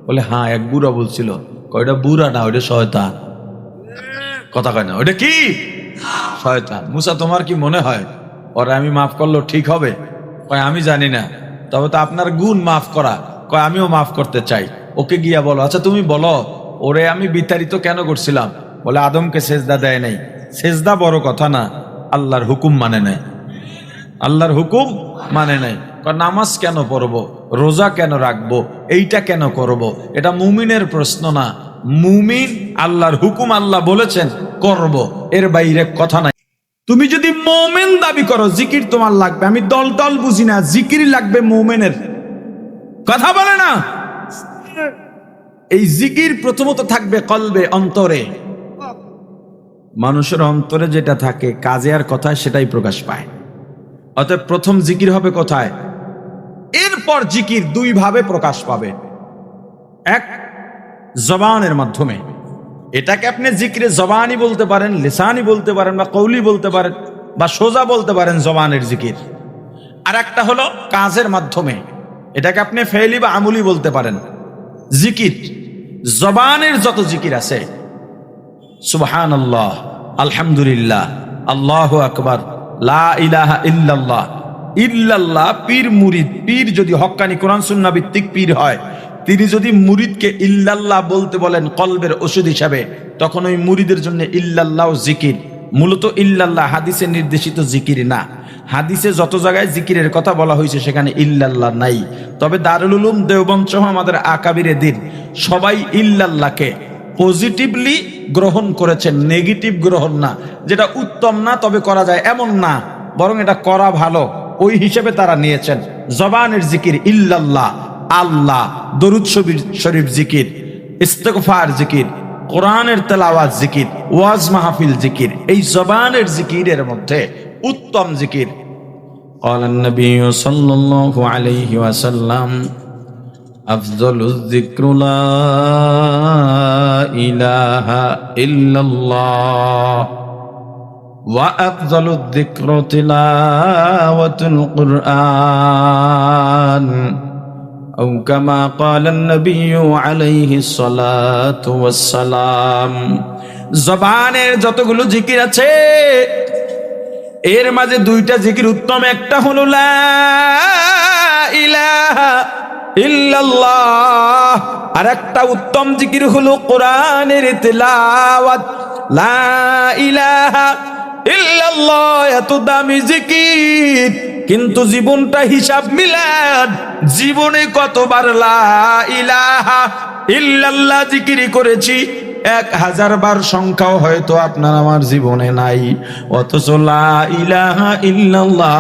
বলে হ্যাঁ, এক বুড়া বলছিল। কয়টা বুড়া না, ওইটা শয়তান। কথা কয় না, ওইটা কি? শয়তান। মুসা, তোমার কি মনে হয় ওরা আমি মাফ করলো ঠিক হবে? কয় আমি জানি না, তবে তো আপনার গুণ মাফ করা। কয় আমিও মাফ করতে চাই। ওকে গিয়া বলো। আচ্ছা তুমি বলো, ওরে আমি বিতাড়িত কেন করছিলাম? বলে আদমকে সেজদা দেয় নাই। সেজদা বড় কথা না, আল্লাহর হুকুম মানে নাই। আল্লাহর হুকুম মানে নাই। নামাজ কেন পড়বো, রোজা কেন রাখবো, এইটা কেন করব? এটা মুমিনের প্রশ্ন না। মুমিন আল্লাহর হুকুম আল্লাহ বলেছেন করব, এর বাইরে কথা নাই। তুমি যদি মুমিন দাবি করো, জিকির তোমার লাগবে। আমি দল দল বুঝি না, জিকির লাগবে মুমিনের। কথা বলে না। এই জিকির প্রথমত থাকবে কলবে, অন্তরে। মানুষের অন্তরে যেটা থাকে, কাজে আর কথায় সেটাই প্রকাশ পায়। অতএব প্রথম জিকির হবে কোথায়? এরপর জিকির দুই ভাবে প্রকাশ পাবে। এক, জবানের মাধ্যমে। এটাকে আপনি জিকিরে জবানি বলতে পারেন, লিসানি বলতে পারেন, বা কৌলি বলতে পারেন, বা সোজা বলতে পারেন জবানের জিকির। আর একটা হলো কাজের মাধ্যমে। এটাকে আপনি ফেলি বা আমুলি বলতে পারেন। জিকির জবানের যত জিকির আছে, সুবহানাল্লাহ, আলহামদুলিল্লাহ, আল্লাহু আকবার, লা ইলাহা ইল্লাল্লাহ। ইল্লাল্লাহ পীর মুরিদ, পীর যদি হক্কানি কোরআন সুন্নাহ ভিত্তিক পীর হয়, তিনি যদি মুরিদকে ইল্লাল্লাহ বলতে বলেন কলবের ওষুধ হিসাবে, তখন ওই মুরিদের জন্য ইল্লাল্লাহ জিকির। মূলত ইল্লাল্লাহ হাদিসে নির্দেশিত জিকির না। হাদিসে যত জায়গায় জিকিরের কথা বলা হয়েছে সেখানে ইল্লাল্লাহ নাই। তবে দারুল উলুম দেওবন্দ সহ আমাদের আকাবিরে দিন সবাই ইল্লাল্লাহকে পজিটিভলি গ্রহণ করেছেন, নেগেটিভ গ্রহণ না। যেটা উত্তম না তবে করা যায় এমন না, বরং এটা করা ভালো, ওই হিসেবে তারা নিয়েছেন। জবানের জিকির ইল্লাল্লাহ, আল্লাহ, দরুদ শরীফ জিকির, ইস্তিগফার জিকির, কোরআনের তেলাওয়াত জিকির, ওয়াজ মাহফিল জিকির, এই জবানের জিকিরের মধ্যে উত্তম জিকির। قال النبي صلى الله عليه وسلم أفضل الذكر لا إله إلا الله وأفضل الذكر تلاوة القرآن أو كما قال النبي عليه الصلاة والسلام। জবানের যতগুলো জিকির আছে এর মাঝে দুইটা জিকির উত্তম। একটা হলো লা ইলাহা ইল্লাল্লাহ। আর একটা উত্তম জিকির হলো কোরআনের তিলাওয়াত। লা ইলাহা ইল্লাল্লাহ এত দামি জিকির, কিন্তু জীবনটা হিসাব মিলান জীবনে কতবার লা ইলাহা ইল্লাল্লাহ জিকির করেছি 1000 বার সংখ্যাও হয়তো আপনার আমার জীবনে নাই। অথচ লা ইলাহা ইল্লাল্লাহ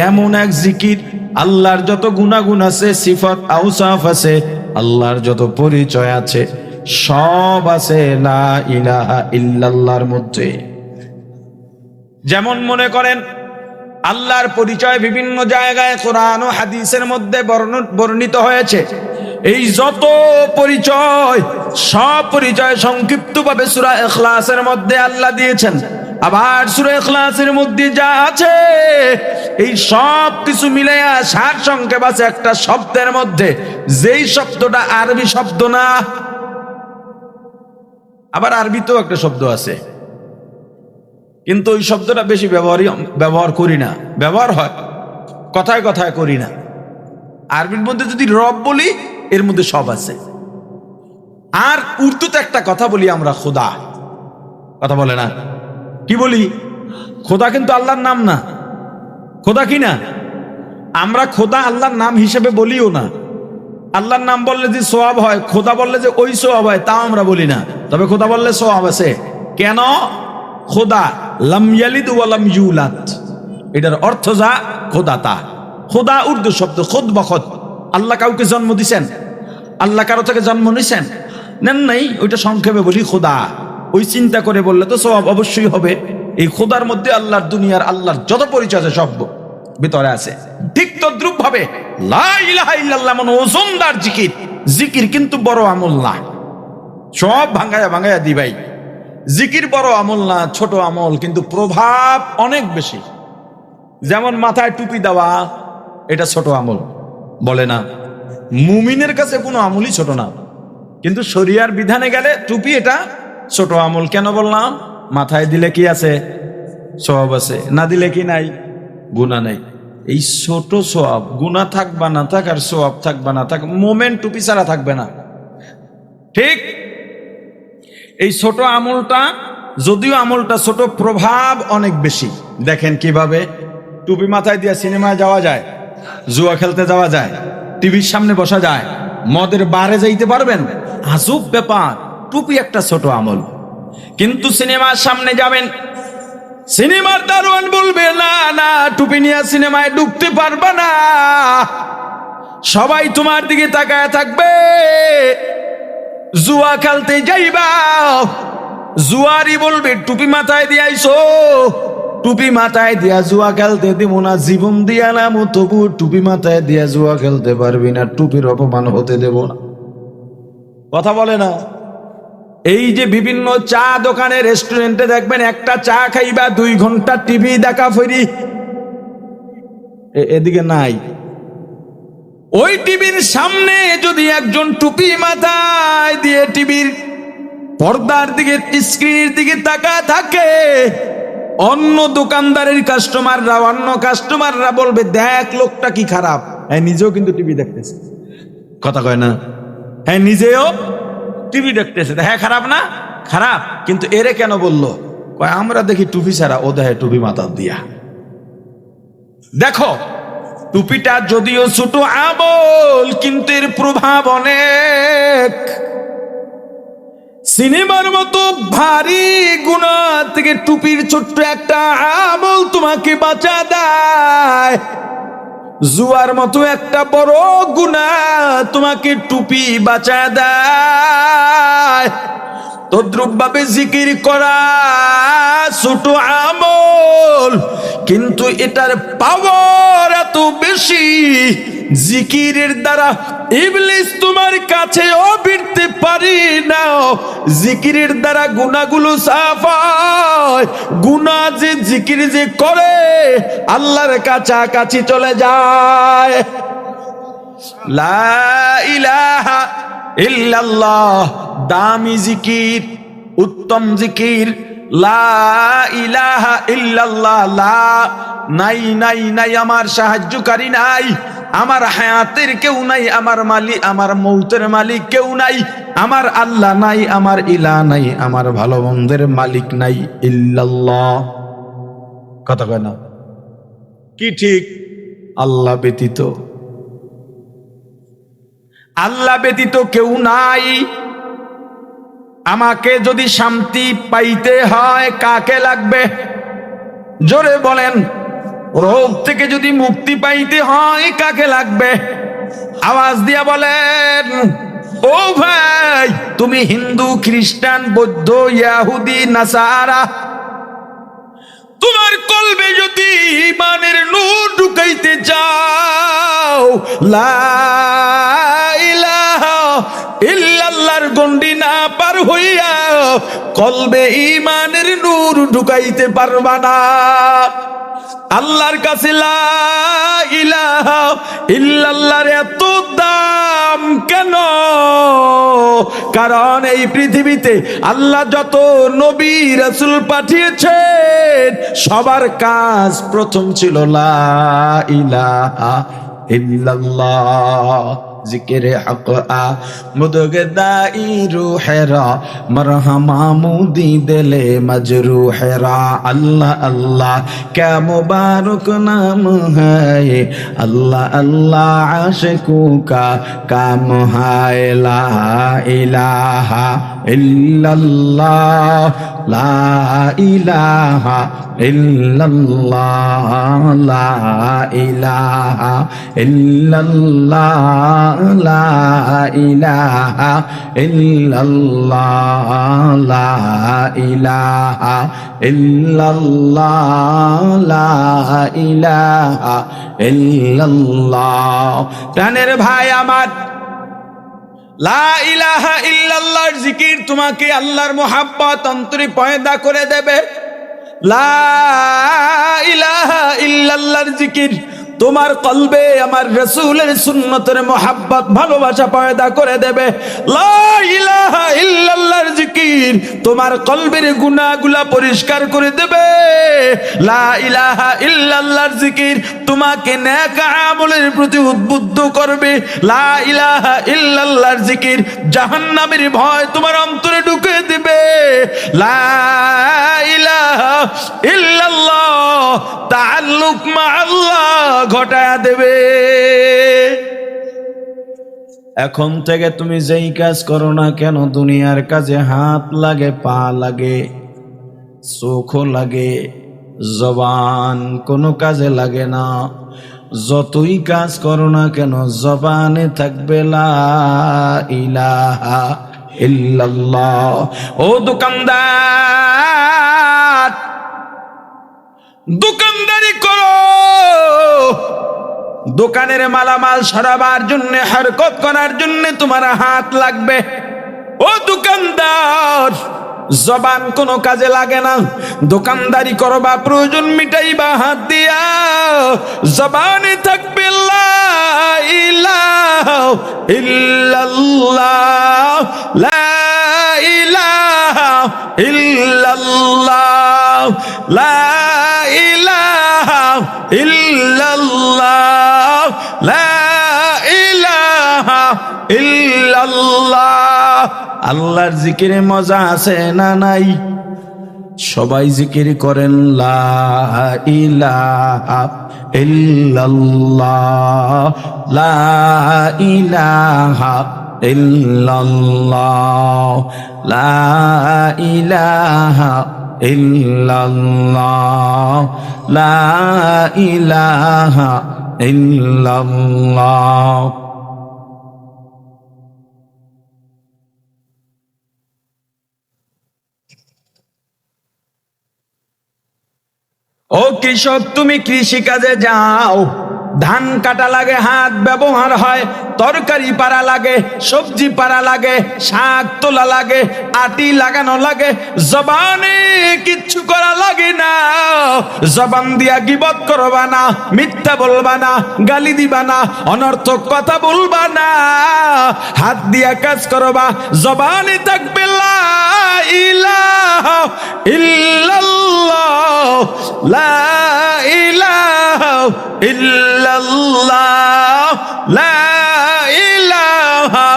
এমন এক জিকির, আল্লাহর যত গুণাগুণ আছে, সিফাত আওসাফ আছে, আল্লাহর যত পরিচয় আছে, সব আছে লা ইলাহা ইল্লাল্লাহর মধ্যে। যেমন মনে করেন আল্লাহর পরিচয় বিভিন্ন জায়গায় কোরআন ও হাদিসের মধ্যে বর্ণিত হয়েছে। এই যত পরিচয়, সব পরিচয় সংক্ষিপ্তভাবে সূরা ইখলাসের মধ্যে আল্লাহ দিয়েছেন। আবার সূরা ইখলাসের মধ্যে যা আছে এই সব কিছু মিলাইয়া সার সংক্ষেপ আছে একটা শব্দের মধ্যে, যেই শব্দটা আরবি শব্দ না। আবার আরবিতেও একটা শব্দ আছে, কিন্তু ওই শব্দটা বেশি ব্যবহার করি না, ব্যবহার হয় কথায় কথায় করি না। আরবির মধ্যে যদি রব বলি এর মধ্যে সব আছে। আর উর্দুতে একটা কথা বলি আমরা, খোদা। কথা বলে না, কি বলি? খোদা কিন্তু আল্লাহর নাম না। খোদা কি না? আমরা খোদা আল্লাহর নাম হিসেবে বলিও না। আল্লাহর নাম বললে যে সওয়াব হয়, খোদা বললে যে ওই সওয়াব হয়, তাও আমরা বলি না। তবে খোদা বললে সওয়াব আছে। কেন? খোদা লাম ইয়ালিদ ওয়া লাম ইউলাদ, এটার অর্থ যা খোদা তা। খোদা উর্দু শব্দ, খুদ বখত। আল্লাহ কাউকে জন্ম দিছেন? আল্লাহ কারো থেকে জন্ম নিছেন? নেন নাই। ওইটা সংক্ষেপে বলি খোদা। ওই চিন্তা করে বললে তো সওয়াব অবশ্যই হবে। এই খোদার মধ্যে আল্লাহর দুনিয়ার আল্লাহর যত পরিচয় আছে সব ভিতরে আছে। ঠিক তদ্রুপ ভাবে লা ইলাহা ইল্লাল্লাহ মানে ওজনদার জিকির। জিকির কিন্তু বড় আমল না। সব ভাঙায়া ভাঙায়া দি ভাই। জিকির বড় আমল না, ছোট আমল, কিন্তু প্রভাব অনেক বেশি। যেমন মাথায় টুপি দেওয়া, এটা ছোট আমল বলে না। মুমিনের কাছে কোনো আমলই ছোট না, কিন্তু শরিয়ার বিধানে গেলে টুপি এটা ছোট আমল। কেন বললাম? মাথায় দিলে কি আছে? সওয়াব আছে। না দিলে কি নাই? গুনাহ নাই। এই ছোট সওয়াব, গুনাহ থাক বা না থাক, আর সওয়াব থাক বা না থাক, মোমেন টুপি ছাড়া থাকবে না। ঠিক এই ছোট আমলটা, যদিও আমলটা ছোট, প্রভাব অনেক বেশি। দেখেন কিভাবে টুপি মাথায় দিয়ে সিনেমায় যাওয়া যায়, জুয়া খেলতে যাওয়া যায়, টিভির সামনে বসা যায়, মদের বারে যাইতে পারবেন। আজব ব্যাপার, টুপি একটা ছোট আমল। কিন্তু সিনেমার সামনে যাবেন, সিনেমার দারোয়ান বলবে না না, টুপি নিয়ে সিনেমায় ঢুকতে পারবে না। সবাই তোমার দিকে তাকায় থাকবে। জুয়া খেলতে যাইবা, জুয়ারি বলবে টুপি মাথায় দিয়ে আইসো। টুপি মাথায় দিয়া জুয়া খেলতে দিব না, জীবন দিয়া নাম, তবু টুপি মাথায় দিয়া জুয়া খেলতে পারবি না, টুপির অপমান হতে দেব না। কথা বলে না। এই যে বিভিন্ন চা দোকানে, রেস্টুরেন্টে দেখবেন একটা চা খাইবা 2 ঘন্টা টিভি দেখা ফেরি, এদিকে নাই। ওই টিভির সামনে যদি একজন টুপি মাথায় দিয়ে টিভির পর্দার দিকে, স্ক্রিনের দিকে তাকায় থাকে, অন্য দোকানদারের কাস্টমাররা, অন্য কাস্টমাররা বলবে দেখ লোকটা কি খারাপ। হ্যাঁ, নিজেও কিন্তু টিভি দেখতেছে। কথা কয় না? হ্যাঁ, নিজেও টিভি দেখতেছে। হ্যাঁ, খারাপ না? খারাপ। কিন্তু এরে কেন বললো? কয় আমরা দেখি টুপি ছাড়া, ও দেখে টুপি মাথা দিয়া। দেখো, টুপিটা যদিও ছোট আমল, কিন্তু এর প্রভাব অনেক। সিনেমার মতো ভারী গুনাহ থেকে টুপির ছোট্ট একটা আমল তোমাকে বাঁচা দেয়। জুয়ার মতো একটা বড় গুনাহ তোমাকে টুপি বাঁচা দেয়। তদ্রুপ ভাবে জিকির করা ছোট আমল, কিন্তু এটার পাওয়ার এত বেশি। জিকিরের দ্বারা ইবলিস তোমার কাছেও ফিরতে পারি না। জিকিরের দ্বারা গুনাহগুলো সাফ হয়। গুনাহ যে জিকির যে করে আল্লাহর কাছাকাছি চলে যায়। লা ইলাহা ইল্লাল্লাহ দামি জিকির, উত্তম জিকির। লা ইলাহা ইল্লাল্লাহ, লা নাই নাই নাই, আমার সাহায্যকারী নাই। আমার হায়াতের কেউ নাই, আমার মালিক, আমার মৌতের মালিক কেউ নাই, আমার আল্লাহ নাই, আমার ইলা নাই, আমার ভালো মন্দের মালিক নাই ইল্লাল্লাহ। কথা কয় না কি ঠিক? আল্লাহ ব্যতীত, আল্লাহ ব্যতীত কেউ নাই। আমাকে যদি শান্তি পাইতে হয় কাকে লাগবে? জোরে বলেন। রোগ থেকে যদি মুক্তি পাইতে হয় কাকে লাগবে? আওয়াজ দিয়া বলেন। ও ভাই, তুমি হিন্দু, খ্রিস্টান, বৌদ্ধ, ইহুদি, নাসারা, তোমার কলবে যদি ঈমানের নূর ঢুকাইতে চাও, লা ইলাহা ইল্লাল্লাহর গণ্ডি না পার হইয়া কলবে ঈমানের নূর ঢুকাইতে পারবা না। আল্লাহর কাছে লা ইলাহা ইল্লাল্লাহর এত দাম কেন? কারণ এই পৃথিবীতে আল্লাহ যত নবী রাসূল পাঠিয়েছেন সবার কাজ প্রথম ছিল লা ইলাহা ইল্লাল্লাহ। জিকিরে হক মুদগদাই রুহেরা মরহমা মুদি দিলে মজরুহেরা। আল্লাহ আল্লাহ क्या मुबारक नाम है, अल्लाह अल्लाह आशिकों का काम है। ला इलाहा इल्लल्लाह, ला इलाहा इल्लल्लाह, ला इलाहा इल्लल्लाह, ला इलाहा इल्लल्लाह, ला इलाहा इल्लल्लाह, ला इलाहा इल्लल्लाह। প্রাণের ভাই আমার, লা ইলাহা ইল্লাল্লাহর জিকির তোমাকে আল্লাহর মোহাব্বত অন্তরে পয়দা করে দেবে। লা ইলাহা ইল্লাল্লাহর জিকির তোমার কলবে আমার রাসূলের সুন্নতের মোহাব্বত ভালোবাসা পয়দা করে দেবে। লা ইলাহা ইল্লাল্লাহর জিকির তোমার কলবের গুনাহগুলা পরিষ্কার করে দেবে। লা ইলাহা ইল্লাল্লাহর জিকির তোমাকে নেক আমলের প্রতি উদ্বুদ্ধ করবে। লা ইলাহা ইল্লাল্লাহর জিকির জাহান্নামের ভয় তোমার অন্তরে ঢুকে দিবে। লা ইলাহা ইল্লাল্লাহ তাআল্লুক মা আল্লাহ ঘটায়া দেবে। এখন থেকে তুমি যেই কাজ করো না কেন, দুনিয়ার কাজে হাত লাগে, পা লাগে, চোখও লাগে, জবান কোনো কাজে লাগে না। যতই কাজ করো না কেন জবানে থাকবে লা ইলাহা ইল্লাল্লাহ। ও দোকানদার, দোকানদারি করো, দোকানের মালামাল সরাবার জন্য, হরকত করার জন্য তোমার হাত লাগবে। ও দোকানদার, জবান কোনো কাজে লাগে না। দোকানদারি করবা, প্রয়োজন মিটাইবা হাত দিয়া, জবানে থাকবে লা ইলাহা ইল্লাল্লাহ, লা ইলাহা ইল্লাল্লাহ, লা ইলাহা ইল্লাল্লাহ, লা ইলাহা ইল্লাল্লাহ। আল্লাহর জিকিরে মজা আছে না নাই? সবাই জিকির করেন লা ইলাহা ইল্লাল্লাহ, লা ইলাহা ইল্লাল্লাহ, লা ইলাহা ইল্লাল্লাহ, লা ইলাহা ইল্লাল্লাহ। ও কৃষক, তুমি কৃষি কাজে যাও, ধান কাটা লাগে, হাত ব্যবহার হয়, তরকারি পারা লাগে, সবজি পারা লাগে, শাক তোলা লাগে, আটি লাগানো লাগে, জবানে কিচ্ছু করা লাগে না। জবান দিয়া গীবত করবা না, মিথ্যা বলবা না, গালি দিবা না, অনর্থক কথা বলবা না, হাত দিয়া কাজ করবা, জবানে থাকবে লা ইলাহা ইল্লাল্লাহ, লা ইলাহা ইল্লাল্লাহ লা ইলাহা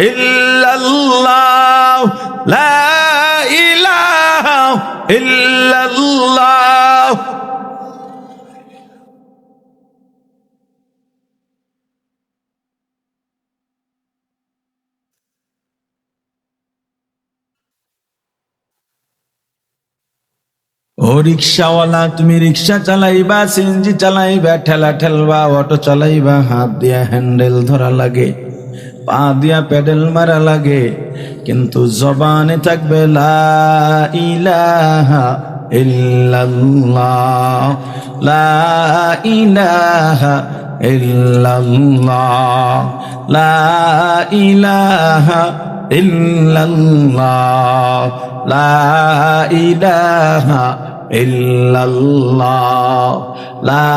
ইল্লাল্লাহ লা ইলাহা ইল্লাল্লাহ। ও রিক্সাওয়ালা, তুমি রিক্সা চালাইবা, সিএনজি চালাইবা, ঠেলা ঠেলবা, অটো চালাইবা, হাত দিয়া হ্যান্ডেল ধরা লাগে, পা দিয়া পেডেল মারা লাগে, কিন্তু জবানে থাকবে লা ইলাহা ইল্লাল্লাহ লা ইলাহা ইল্লাল্লাহ লা ইলাহা ইল্লাল্লাহ লা ইলাহা ইল্লাল্লাহ লা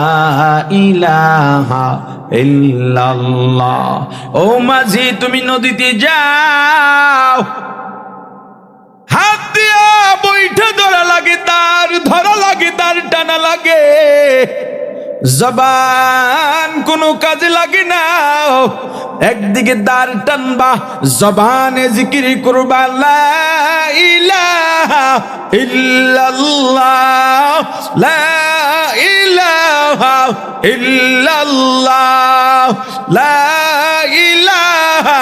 ইলাহা ইল্লাল্লাহ। ও মাঝি, তুমি নদীতে যাও, হাত দিয়া বৈঠা ধরা লাগে, তার ধরা লাগে, তার টানা লাগে, জবান কোনো কাজে লাগে না। একদিকে দাঁড় টানবা, জবানে জিকির করবা লা ইলাহা ইল্লাল্লাহ লা ইলাহা ইল্লাল্লাহ লা ইলাহা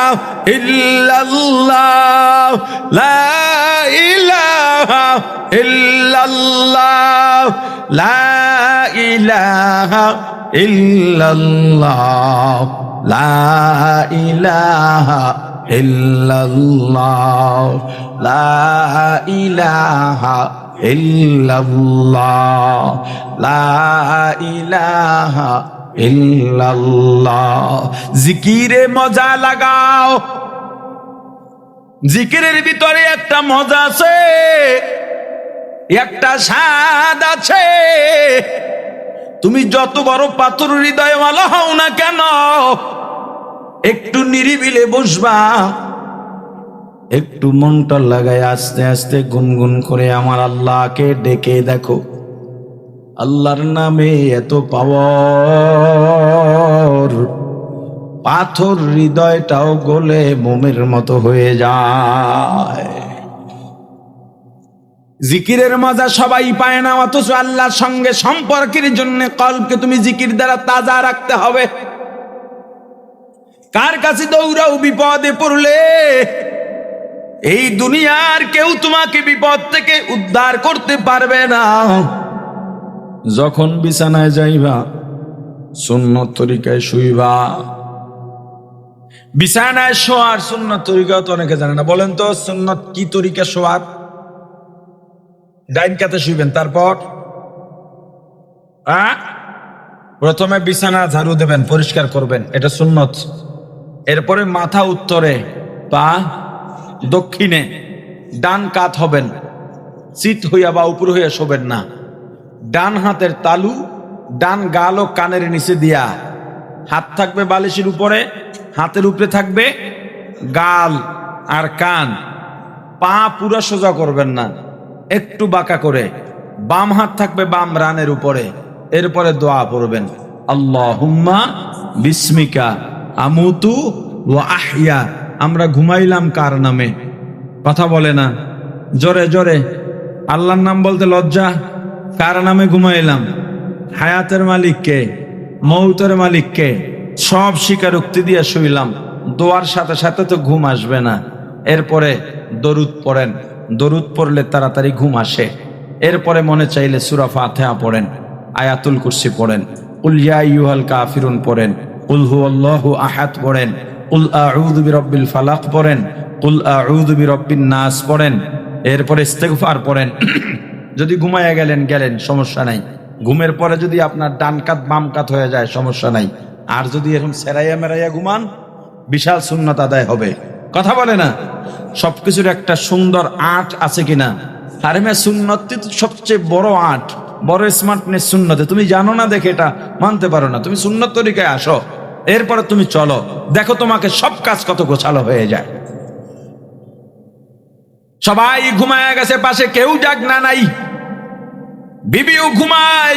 ইল্লাল্লাহ লা ইলাহা ইল্লাল্লাহ লা ইলাহা ইল্লাল্লাহ লা ইলাহা ইল্লাল্লাহ লা ইলাহা ইল্লাল্লাহ লা ইলাহা ইল্লাল্লাহ। জিকিরে মজা লাগাও, জিকিরের ভিতরে একটা মজা আছে, একটা স্বাদ আছে। তুমি যত বড় পাথর হৃদয়ওয়ালা হও না কেন, একটু নিরিবিলে বসবা, একটু মনটা লাগায় আস্তে আস্তে গুনগুন করে আমার আল্লাহকে ডেকে দেখো। আল্লাহর নামে এত পাওয়ার, পাথর হৃদয়টাও গলে মোমের মতো হয়ে যায়। জিকিরের মজা সবাই পায় না, অথচ আল্লাহর সঙ্গে সম্পর্কের জন্য কলবকে তুমি জিকির দ্বারা তাজা রাখতে হবে। কার কাছে দৌড়াও বিপদে পড়লে? এই দুনিয়ার কেউ তোমাকে বিপদ থেকে উদ্ধার করতে পারবে না। যখন বিছানায় যাইবা, সুন্নত তরিকায় শুইবা। বিছানায় শোয়ার সুন্নত তরিকাও তো অনেকে জানে না। বলেন তো সুন্নত কি তরিকা শোয়ার? ডাইন কাতে শুইবেন, তারপর প্রথমে বিছানা ঝাড়ু দেবেন, পরিষ্কার করবেন, এটা সুন্নত। এরপরে মাথা উত্তরে, পা দক্ষিণে, ডান কাত হবেন, চিত হইয়া বা উপর হইয়া শোবেন না। ডান হাতের তালু ডান গাল ও কানের নিচে দিয়া, হাত থাকবে বালিশের উপরে, হাতের উপরে থাকবে গাল আর কান। পা পুরা সোজা করবেন না, একটু বাঁকা করে। বাম হাত থাকবে বাম রানের উপরে। এরপরে দোয়া পড়বেন, আল্লাহুম্মা বিসমিকা আমুতু ওয়া আহইয়া। আমরা ঘুমাইলাম কার নামে? কথা বলে না, জোরে জোরে। আল্লাহর নাম বলতে লজ্জা। কার নামে ঘুমাইলাম? হায়াতের মালিক কে? মৌতের মালিক কে? সব স্বীকারোক্তি দিয়ে শুইলাম। দোয়ার সাথে সাথে তো ঘুম আসবে না। এরপরে দরুদ পড়েন, দরুদ পড়লে তাড়াতাড়ি ঘুম আসে। এরপরে মনে চাইলে সূরা ফাতিহা পড়েন, আয়াতুল কুরসি পড়েন, কুল ইয়া আইয়ুহাল কাফিরুন পড়েন, কুল হুয়াল্লাহু আহাদ পড়েন, কুল আউযু বিরাব্বিল ফালাক পড়েন, কুল আউযু বিরাব্বিন নাস পড়েন। এরপরে ইস্তিগফার পড়েন। যদি ঘুমায়া গেলেন সমস্যা নাই। ঘুমের পরে যদি আপনার ডান কাত বাম কাত হয়ে যায় সমস্যা নাই। আর যদি এরকম সেরাইয়া মেরাইয়া ঘুমান, বিশাল সুন্নাত আদায় হবে। কথা বলে না? সবকিছুর একটা সুন্দর আর্ট আছে কিনা? আরে মে সুন্নতি তো সবচেয়ে বড় আর্ট, বড় স্মার্টনেস সুন্নতে। তুমি জানো না দেখে এটা মানতে পারো না। তুমি সুন্নত তরিকায় আসো, এরপরে তুমি চলো, দেখো তোমাকে সব কাজ কত গোছালো হয়ে যায়। সবাই ঘুমায় গেছে, পাশে কেউ জাগনা নাই। বিবিও ঘুমায়,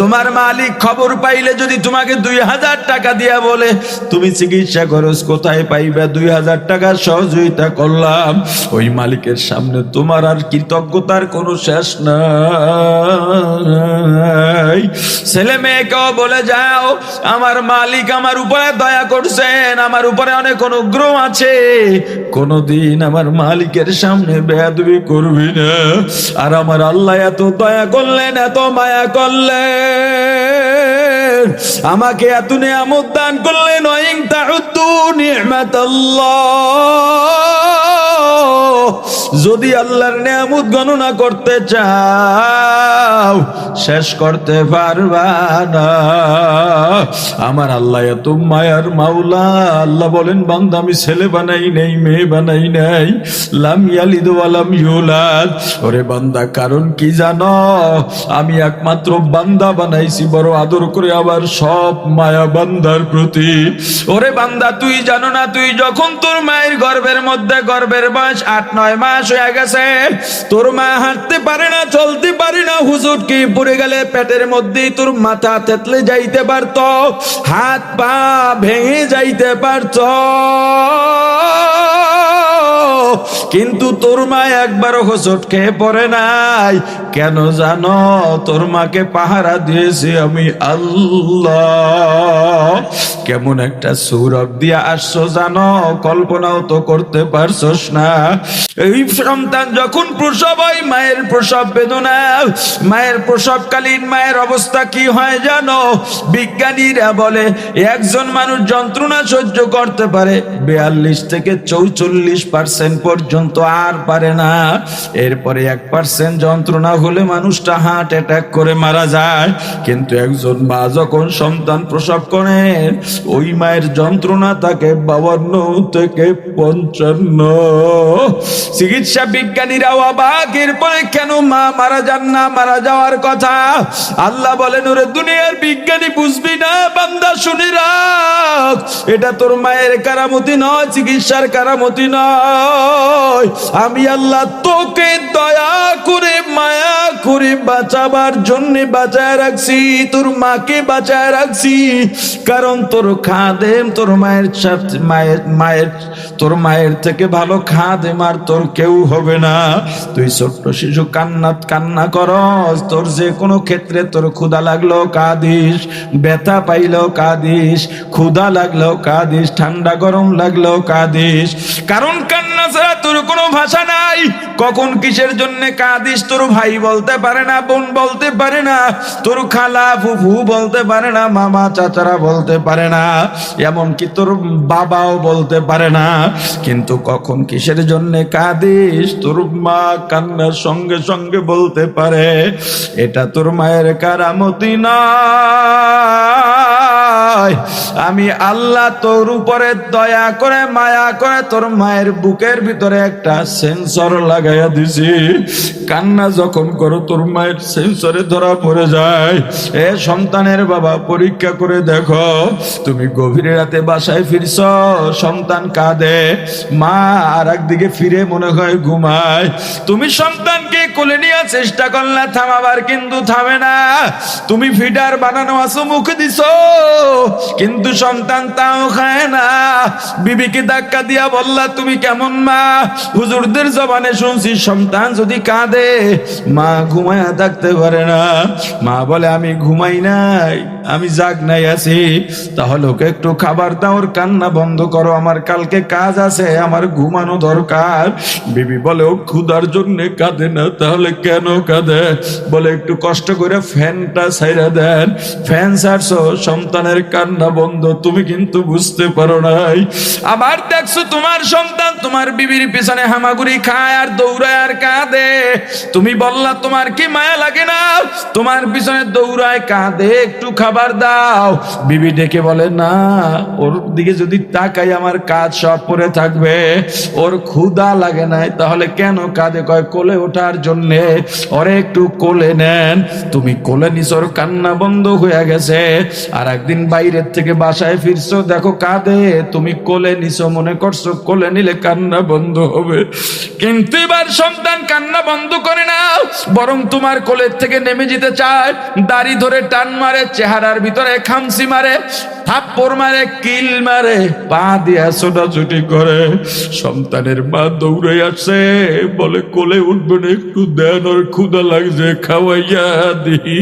তোমার মালিক খবর পাইলে যদি তোমাকে 2000 টাকা দিয়া বলে তুমি চিকিৎসা খরচ কোথায় পাইবে, 2000 টাকা সহযোগিতা করলাম, ওই মালিকের সামনে তোমার আর কৃতজ্ঞতার কোনো শেষ নাই। ছেলে মেয়েকেও বলে যাও আমার মালিক আমার উপরে দয়া করছেন, আমার উপরে অনেক অনুগ্রহ আছে, কোনদিন আমার মালিকের সামনে বেয়াদবি করবি না। আর আমার আল্লাহ এত দয়া করলেন, এত মায়া করলেন, আমাকে এত নিয়ামত দান করলেন, ওয়াইন তাউদ্দু নি'মাতাল্লাহ, যদি আল্লাহর নিয়ামত গণনা করতে চাও শেষ করতে পারবা না। আমার আল্লাহ এত মায়ার মাওলা। আল্লাহ বলেন বান্দা আমি ছেলে বানাই নাই, মেয়ে বানাই নাই, লাম ইয়ালিদ ওয়া লাম ইউলাদ। ওরে বান্দা কারণ কি জানো, আমি একমাত্র বান্দা বানাইছি বড় আদর করে, আবার সব মায়া বান্দার প্রতি। ওরে বান্দা তুই জানো না, তুই যখন তোর মায়ের গর্ভের মধ্যে, গর্ভের বয়স 8-9 মাস হয়ে গেছে, তোর মা হাঁটতে পারে না, চলতে পারে না, হুজুরকে পড়ে গেলে পেটের মধ্যেই তোর মাথা থেতলে যাইতে পারত, হাত পা ভেঙে যাইতে পারত, কিন্তু তোর মা একবারও হোঁচট খেয়ে পড়ে নাই। কেন জানো, তোর মাকে পাহারা দিয়েছি আমি আল্লাহ। কেমন একটা সৌরভ দিয়া আসছো জানো, কল্পনাও তো করতে পারছস না। এই সন্তান যখন প্রসব হয়, মায়ের প্রসব বেদনা, মায়ের প্রসবকালীন মায়ের অবস্থা কি হয় জানো, বিজ্ঞানীরা বলে একজন মানুষ যন্ত্রণা সহ্য করতে পারে 42 থেকে 44% পর্যন্ত, আর পারে না। এরপরে 1% যন্ত্রণা হলে মানুষটা হার্ট অ্যাটাক করে মারা যায়। কিন্তু একজন মা যখন সন্তান প্রসব করে, ওই মায়ের যন্ত্রণা তাকে 52 থেকে 55। চিকিৎসা বিজ্ঞানীরা অবাক, এরপরে কেন মা মারা যান না, মারা যাওয়ার কথা। আল্লাহ বলেন ওরে দুনিয়ার বিজ্ঞানী বুঝবি না বান্দা, শুনে রাখ, এটা তোর মায়ের কারামতি নয়, চিকিৎসার কারামতি নয়। আমি আল্লাহ তোকে দয়া করে মায়া করে বাঁচাবার জন্য বাঁচায় রাখছি, তোর মাকে বাঁচায় রাখছি। কারণ তোর খাদেম তোর মায়ের সাথে, মায়ের তোর মায়ের থেকে ভালো খাদেম আর তোর কেউ হবে না। তুই ছোট্ট শিশু কান্না করস, তোর যে কোনো ক্ষেত্রে তোর ক্ষুধা লাগলো কাঁদিস, ব্যথা পাইলেও কাঁদিস, ক্ষুধা লাগলেও কাঁদিস, ঠান্ডা গরম লাগলেও কাঁদিস, কারণ কান্না ছাড়া তোর কোনো ভাষা নাই। কখন কিসের জন্য কাঁদিস তোর ভাই বলতে পারে না, বোন বলতে পারে না, তোর খালা ফুফু বলতে পারে না, মামা চাচারা বলতে পারে না, এমনকি তোর বাবাও বলতে পারে না। কিন্তু কখন কিসের জন্য কাঁদিস তোর মা কান্নার সঙ্গে সঙ্গে বলতে পারে। এটা তোর মায়ের কারামতি নয়। আমি আল্লাহ তোর উপরে দয়া করে মায়া করে তোর মায়ের বুকের ভিতরে একটা সেন্সর লাগাইয়া দিছি। কান্না যখন করো তোর মায়ের সেন্সরে ধরা পড়ে যায়। এ সন্তানের বাবা, পরীক্ষা করে দেখো, তুমি গভীর রাতে বাসায় ফিরছ, সন্তান কাঁদে, মা আর একদিকে ফিরে মনে হয় ঘুমায়, তুমি সন্তানকে কোলে নেওয়ার চেষ্টা করলে থামাবার, কিন্তু থামে না। তুমি ফিডার বানানো আছো, মুখে দিছ, কিন্তু সন্তান তাও খায় না। বিবিকে ধাক্কা দিয়া বললা তুমি কেমন মা, হুজুরদের জবানে শুনছি সন্তান যদি কাঁদে মা ঘুমায়া থাকতে পারে না। মা বলে আমি ঘুমাই নাই, আমি জাগ নাই আছি। তাহলে ওকে একটু খাবার দাও, ওর কান্না বন্ধ করো, আমার কালকে কাজ আছে, আমার ঘুমানো দরকার। বিবি বলে ও ক্ষুধার জন্য কাঁদে না, তাহলে কেন কাঁদে? বলে একটু কষ্ট করে ফ্যানটা ছাইরা দেন। ফ্যান ছাড়ছো, সন্তানের কান্না বন্ধ, তুমি কিন্তু বুঝতে পারো নাই। আবার দেখছো তোমার সন্তান তোমার বিবির পিছনে হামাগুড়ি খায় আর দৌড়ায় আর কাঁদে, তুমি বললা তোমার কি মায়া লাগে না, তোমার পিছনে দৌড়ায় কাঁদে, একটু খাবার দাও। বিবি ডেকে বলে না, ওর দিকে যদি তাকাই আমার কাজ সব পড়ে থাকবে, ওর ক্ষুধা লাগে নাই, তাহলে কেন কাঁদে? কয় কোলে ওঠার জন্যে, ওরে একটু কোলে নেন। তুমি কোলে নিছ, ওর কান্না বন্ধ হয়ে গেছে। আর একদিন বাইরের থেকে বাসায় ফিরছো, দেখো কাঁদে, তুমি কোলে নিছো, মনে করছো কোলে নিলে কান্না বন্ধ হবে, কিন্তু এবার সন্তান কান্না বন্ধ করে না, বরং তোমার কোলের থেকে নেমে যেতে চায়, দাড়ি ধরে টান মারে, চেহারার ভিতরে খামসি মারে, থাপ্পড় মারে, কিল মারে, পা দিয়া ছোটাছুটি করে। সন্তানের মা দৌড়ে আসে, বলে কোলে উঠবেন, একটু দেন, ওর ক্ষুধা লাগছে, খাওয়াইয়া দিই।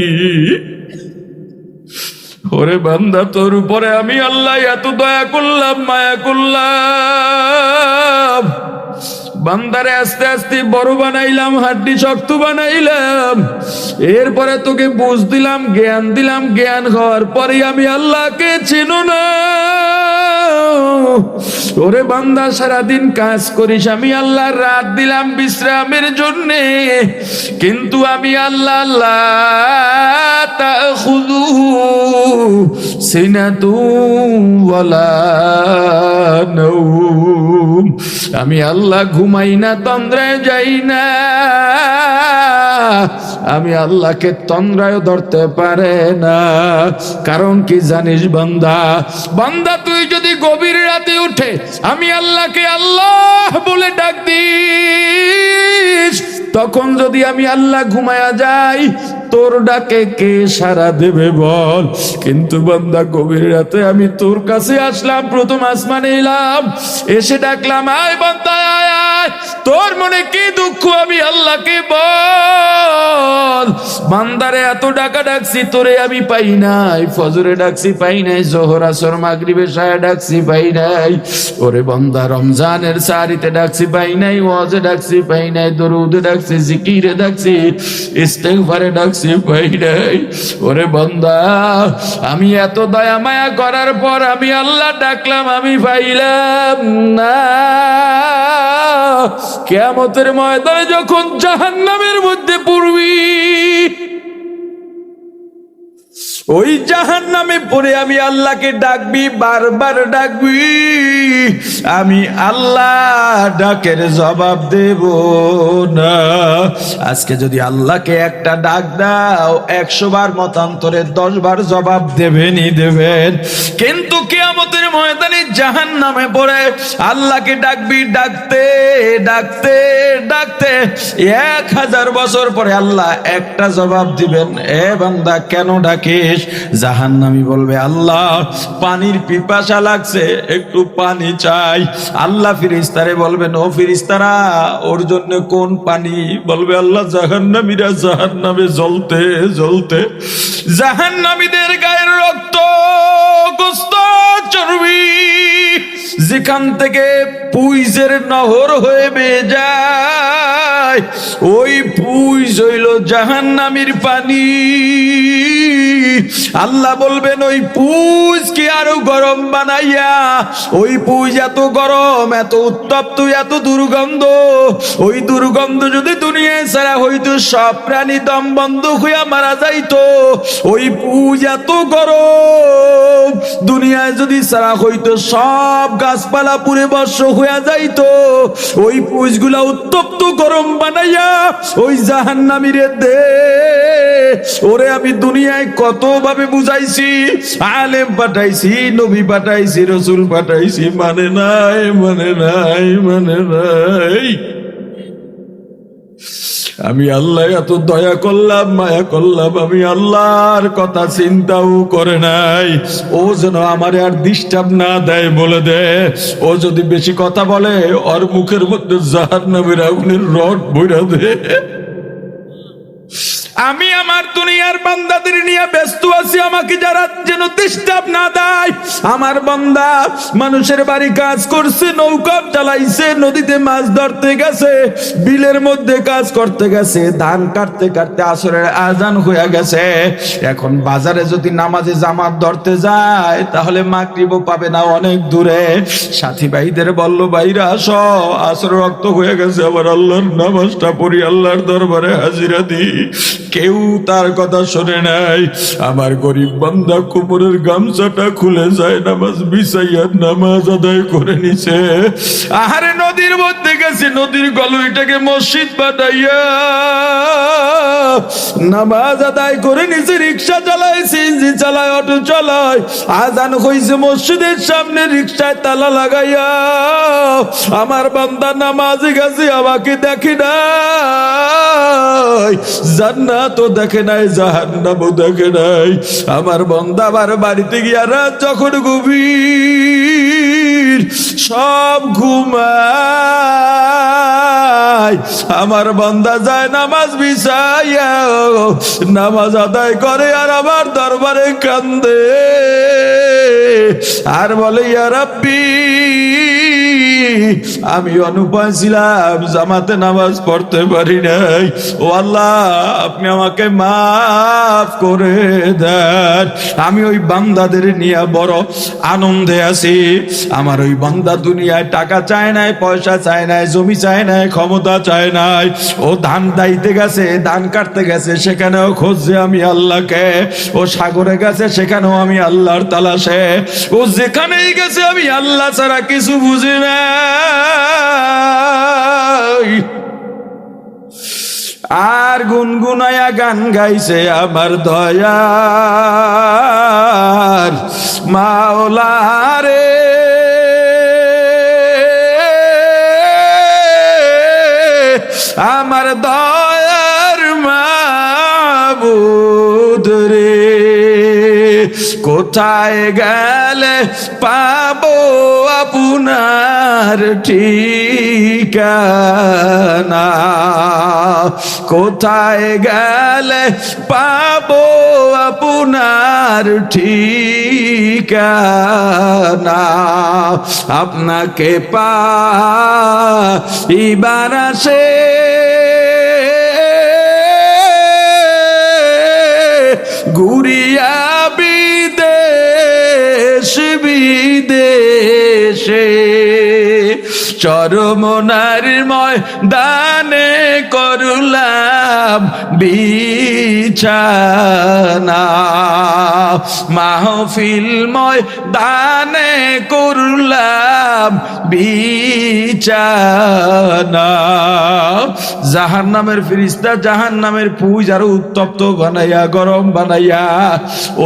ওরে বান্দা, তোর উপরে আমি আল্লাহ এত দয়া করলাম, মায়া করলাম, বান্দারে আস্তে আস্তে বড় বানাইলাম, হাড্ডি শক্ত বানাইলাম, এরপরে তোকে বুঝ দিলাম, জ্ঞান দিলাম, জ্ঞান হওয়ার পরে আমি আল্লাহকে চিনো না। ওরে বান্দা, সারাদিন কাজ করিস, আমি আল্লাহ রাত দিলাম বিশ্রামের জন্যে, কিন্তু আমি আল্লাহ লা তাখুযুহু সিনাতুন ওয়ালা নাওম, আমি আল্লাহ ঘুমাই না, তন্দ্রায় যাই না, আমি আল্লাহকে তন্দ্রায় ধরতে পারে না। কারণ কি জানিস বান্দা, বান্দা তুই যদি গভীর রাতে উঠে আমি আল্লাহকে আল্লাহ বলে ডাক দিস, তখন যদি আমি আল্লাহ ঘুমায়া যাই, তোর ডাকে কে সাড়া দেবে বল? কিন্তু বান্দা, গভীর রাতে আমি তোর কাছে আসলাম, প্রথম আসমানে এলাম, এসে ডাকলাম, আয় বান্দা আয় আয়, তোর মনে কি দুঃখ আমি আল্লাহকে বল। বান্দারে এত ডাকা ডাকছি, তোরে আমি পাই নাই, ফজরে ডাকছি পাই নাই, জোহর আসর মাগরিবে শায়া ডাকছি পাই নাই, ওরে বান্দা রমজানের সারিতে ডাকছি পাই নাই, ওয়াজে ডাকছি পাই নাই, দরুদে ডাকছি, জিকিরে ডাকছি, ইস্তেগফারে ডাকছি পাই নাই। ওরে বান্দা, আমি এত দয়া মায়া করার পর আমি আল্লাহ ডাকলাম, আমি পাইলাম না। কিয়ামতের ময়দানে যখন জাহান্নামের মধ্যে পড়বি, ওই জাহান্নামে পড়ে আমি আল্লাহকে ডাকবি, বারবার ডাকবি, আমি আল্লাহ ডাকের জবাব দেব না। আজকে যদি আল্লাহকে একটা ডাক দাও, 100 বার মতান্তরে 10 বার জবাব দেবেনই দেবেন, কিন্তু কিয়ামতের ময়দানে জাহান্নামে পড়ে আল্লাহকে ডাকবি, ডাকতে ডাকতে ডাকতে 1000 বছর পরে আল্লাহ একটা জবাব দিবেন, এ বান্দা কেন ডাকিস? জাহান্নামী বলবে, আল্লাহ পানির পিপাসা লাগছে, একটু পানি চাই। আল্লাহ ফেরেশতারে বলবেন, ও ফেরেশতারা, ওর জন্য কোন পানি? বলবে আল্লাহ, জাহান্নামীরা জাহান্নামে জ্বলতে জ্বলতে, জাহান্নামীদের গায়ের রক্ত, গোশত, চর্বি যেখান থেকে পুইজের নহর হয়ে বেয়ে যায়, ওই পুইজ হইল জাহান্নামীর পানি। আল্লাহ বলবেন, ওই পুইজকে আরো গরম বানাইয়া, ওই পুইজ এত গরম, এত উত্তপ্ত, এত দুর্গন্ধ, ওই দুর্গন্ধ যদি দুনিয়ায় ছাড়া হইতো, সব প্রাণী দম বন্ধ হইয়া মারা যাইতো। ওই পুইজ এত গরম, দুনিয়ায় যদি ছাড়া হইতো, সব গাছপালা পুড়ে বর্ষ হইয়া যাইতো। ওই পুইজগুলা উত্তপ্ত গরম বানাইয়া ওই জাহান্নামীরে দে। ওরে আমি দুনিয়ায় কত ভাবে বুঝাইছি, আলেম পাঠাইছি, নবী পাঠাইছি, রসুল পাঠাইছি, মানে নাই, মানে নাই, মানে নাই। আমি আল্লাহ এত দয়া করলাম, মায়া করলাম, আমি আল্লাহর কথা চিন্তাও করে নাই। ও যেন আমারে আর ডিস্টার্ব না দেয়, বলে দে। ও যদি বেশি কথা বলে, ওর মুখের মধ্যে জাহান্নামের আগুনের রড বইরা দে। আমি আমার দুনিয়ার বান্দাদের নিয়ে ব্যস্ত আছি, আমাকে যারা যেন ডিস্টার্ব না দেয়। আমার বান্দা মানুষের বাড়ি কাজ করছে, নৌকা চালাইছে, নদীতে মাছ ধরতে গেছে, বিলের মধ্যে কাজ করতে গেছে, ধান কাটতে কাটতে আসরের আজান হয়ে গেছে। এখন বাজারে যদি নামাজে জামাত ধরতে যায়, তাহলে মাগরিবও পাবে না, অনেক দূরে। সাথী ভাইদের বলল, ভাইরা আসো, আসর রক্ত হয়ে গেছে, আবার আল্লাহর নামাজটা পড়ি, আল্লাহর দরবারে হাজিরা দিই। কেউ তার কথা শোনে নাই। আমার গরিব বান্দা কোমরের গামছাটা খুলে যায় নামাজ বিছাইয়া নামাজ আদায় করে নিছে। আহারে নদীর মধ্যে গেছে, নদীর গলুইটাকে মসজিদ বানাইয়া নামাজ আদায় করে নিছে। রিক্সা চালায়, সিএনজি চালায়, অটো চালায়। আজান হইছে মসজিদের সামনে, রিক্সায় তালা লাগাইয়া আমার বান্দা নামাজে গেছে, আমাকে দেখে নাই, জান্নাতও দেখে নাই, জাহান্নামও দেখে নাই। আমার বান্দা আবার বাড়িতে গিয়া রাত যখন গভীর, সব ঘুমায়, আমার বান্দা যায় নামাজ বিছাইয়া নামাজ আদায় করে আর আমার দরবারে কান্দে আর বলে, ইয়া রাব্বি, আমি অনুপায় ছিলাম, জামাতে নামাজ পড়তে পারি নাই। ও আল্লাহ, আপনি আমাকে মাফ করে দেন। আমি ওই বান্দাদের নিয়ে বড় আনন্দে আছি। আমার ওই বান্দা দুনিয়ায় টাকা চায় নাই, পয়সা চায় নাই, জমি চায় নাই, ক্ষমতা চায় নাই। ও ধান দাইতে গেছে, ধান কাটতে গেছে, সেখানেও খুঁজছে আমি আল্লাহকে। ও সাগরে গেছে, সেখানেও আমি আল্লাহর তালাশে। ও যেখানেই গেছে আমি আল্লাহ ছাড়া কিছু বুঝি না। আর গুনগুনায়া গান গাইছে আমার দয়ার মাওলা রে, আমার দয়ার মাবুদ রে, কোথায় গেলে পাবো আপনার ঠিকানা, কোথায় গেলে পাবো আপনার ঠিকানা, আপনাকে পাইবার আসে ঘুরিয়া বিদেশ বিদেশে, চরমনার ময়দানে করলাম বিছানা, মাহফিল ময়দানে করলাম বিছানা। জাহান্নামের ফেরেশতা জাহান্নামের পুঁজ আরো উত্তপ্ত বানাইয়া, গরম বানাইয়া,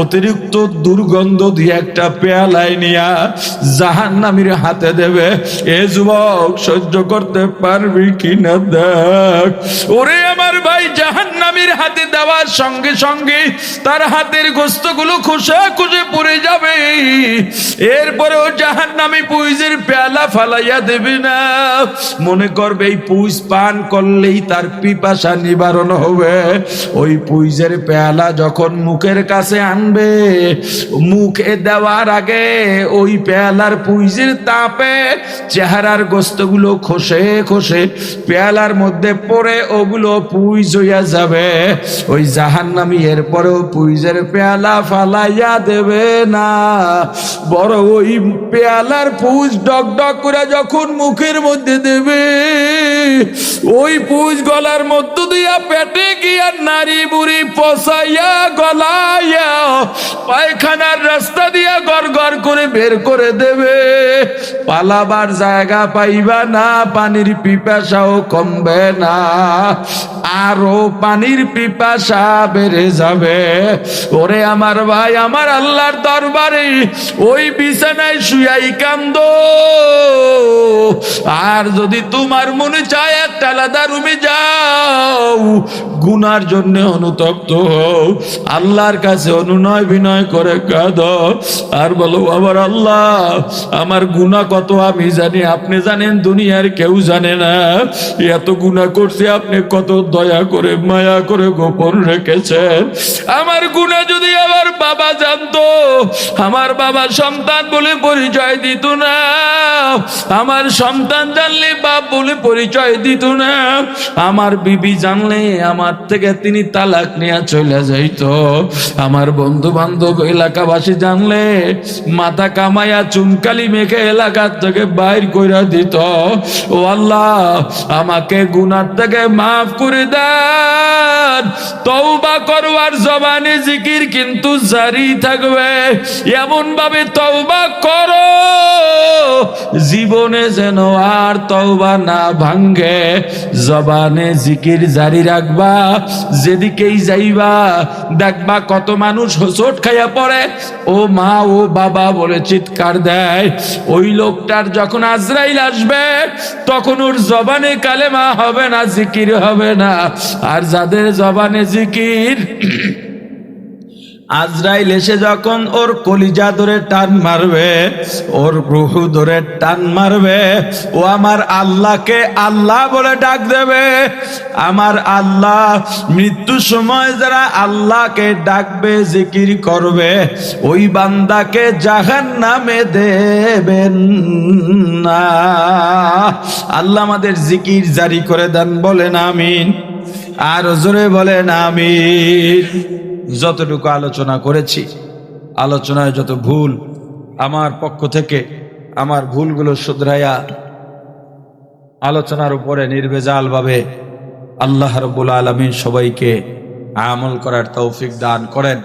অতিরিক্ত দুর্গন্ধ দিয়ে একটা পেয়ালায় নিয়া জাহান্নামীর হাতে দেবে। এ যুবক, সহ্য করতে পারবি কিনা দেখ। ওরে আমার ভাই, জাহান্নামীর হাতে দেওয়ার সঙ্গে সঙ্গে তার হাতের গোস্তগুলো খোসা খুঁজে পড়ে যাবে। এরপরেও জাহান্নামী পুঁজের পেয়ালা ফালাইয়া দেবে না। মনে করবে এই পুঁজ পান করলেই তার পিপাসা নিবারণ হবে। ওই পুঁজের পেয়ালা যখন মুখের কাছে আনবে, মুখে দেওয়ার আগে ওই পেয়ালার পুঁজের তাপে চেহারার গোস্তগুলো খসে খসে পেয়ালার মধ্যে পড়ে ওগুলো পুঁজ হইয়া যাবে। ওই জাহান্নামী এরপরেও পুঁজের পেয়ালা ফালাইয়া দেবে না, বড় ওই পেয়ালার পুঁজ ডক ডক করে যখন মুখের মধ্যে দেবে, ওই পুঁজ গলার মধ্য দিয়া পেটে গিয়া নারী বুড়ি পচাইয়া গলাইয়া পায়খানার রাস্তা দিয়া গড় গড় করে বের করে দেবে। পালাবার জায়গা পাইবা না, পানির পিপাসাও কমবে না, আরো পানির পিপাসা বেড়ে যাবে। ওরে আমার ভাই, আমার আল্লাহর দরবারে ওই বিছানায় শুয়াই কান্দো। আর যদি তোমার মনে চায় একটা আলাদা রুমে যাও, গুনার জন্য অনুতপ্ত হও, আল্লাহর কাছে অনুনয় বিনয় করে কাঁদো আর বলো, আমার আল্লাহ, আমার গুনাহ কত আমি জানি, আপনি জানেন, দুনিয়ার কেউ জানে না। এত গুনাহ করছে, আপনি কত দয়া করে মায়া করে গোপন রেখেছেন। আমার গুনাহ যদি আমার বাবা জানতো, আমার বাবা সন্তান বলে পরিচয় দিত না, আমার সন্তান জানলে বাপ বলে পরিচয় দিত না, আমার বিবি জানলে আমার থেকে তিনি তালাক নিয়ে চলে যাইত, আমার বন্ধু বান্ধব এলাকাবাসী জানলে মাথা কামাইয়া চুনকালি মেখে এলাকার থেকে বাইর কইরা দিত। ও আল্লাহ, আমাকে গুনার থেকে মাফ করে দেন। তওবা করবার জবানে জিকির কিন্তু জারি থাকবে। এমন ভাবে তওবা করো জীবনে যেন আর তওবা না ভাঙ্গে। জবানে জিকির জারি রাখবা, যেদিকেই যাইবা দেখবা কত মানুষ হোঁচট খাইয়া পড়ে, ও মা ও বাবা বলে চিৎকার দেয়। ওই লোকটার যখন আজরাইল আসবে তখন ওর জবানে কালেমা হবে না, জিকির হবে না। আর যাদের জবানে জিকির, আজরাইল এসে যখন ওর কলিজা ধরে টান মারবে, ওর রূহ ধরে টান মারবে, ও আমার আল্লাহকে আল্লাহ বলে ডাক দেবে। আমার আল্লাহ, মৃত্যুর সময় যারা আল্লাহকে ডাকবে, জিকির করবে, ওই বান্দাকে জাহান্নামে দেবেন না। আল্লাহ আমাদের জিকির জারি করে দেন, বলেন আমিন। আর জোরে বলেন আমিন। যতটুকু আলোচনা করেছি, আলোচনায় যত ভুল, আমার পক্ষ থেকে আমার ভুলগুলো শুধরাইয়া আলোচনার উপরে নির্ভেজাল ভাবে আল্লাহ রাব্বুল আলামিন সবাইকে আমল করার তৌফিক দান করেন।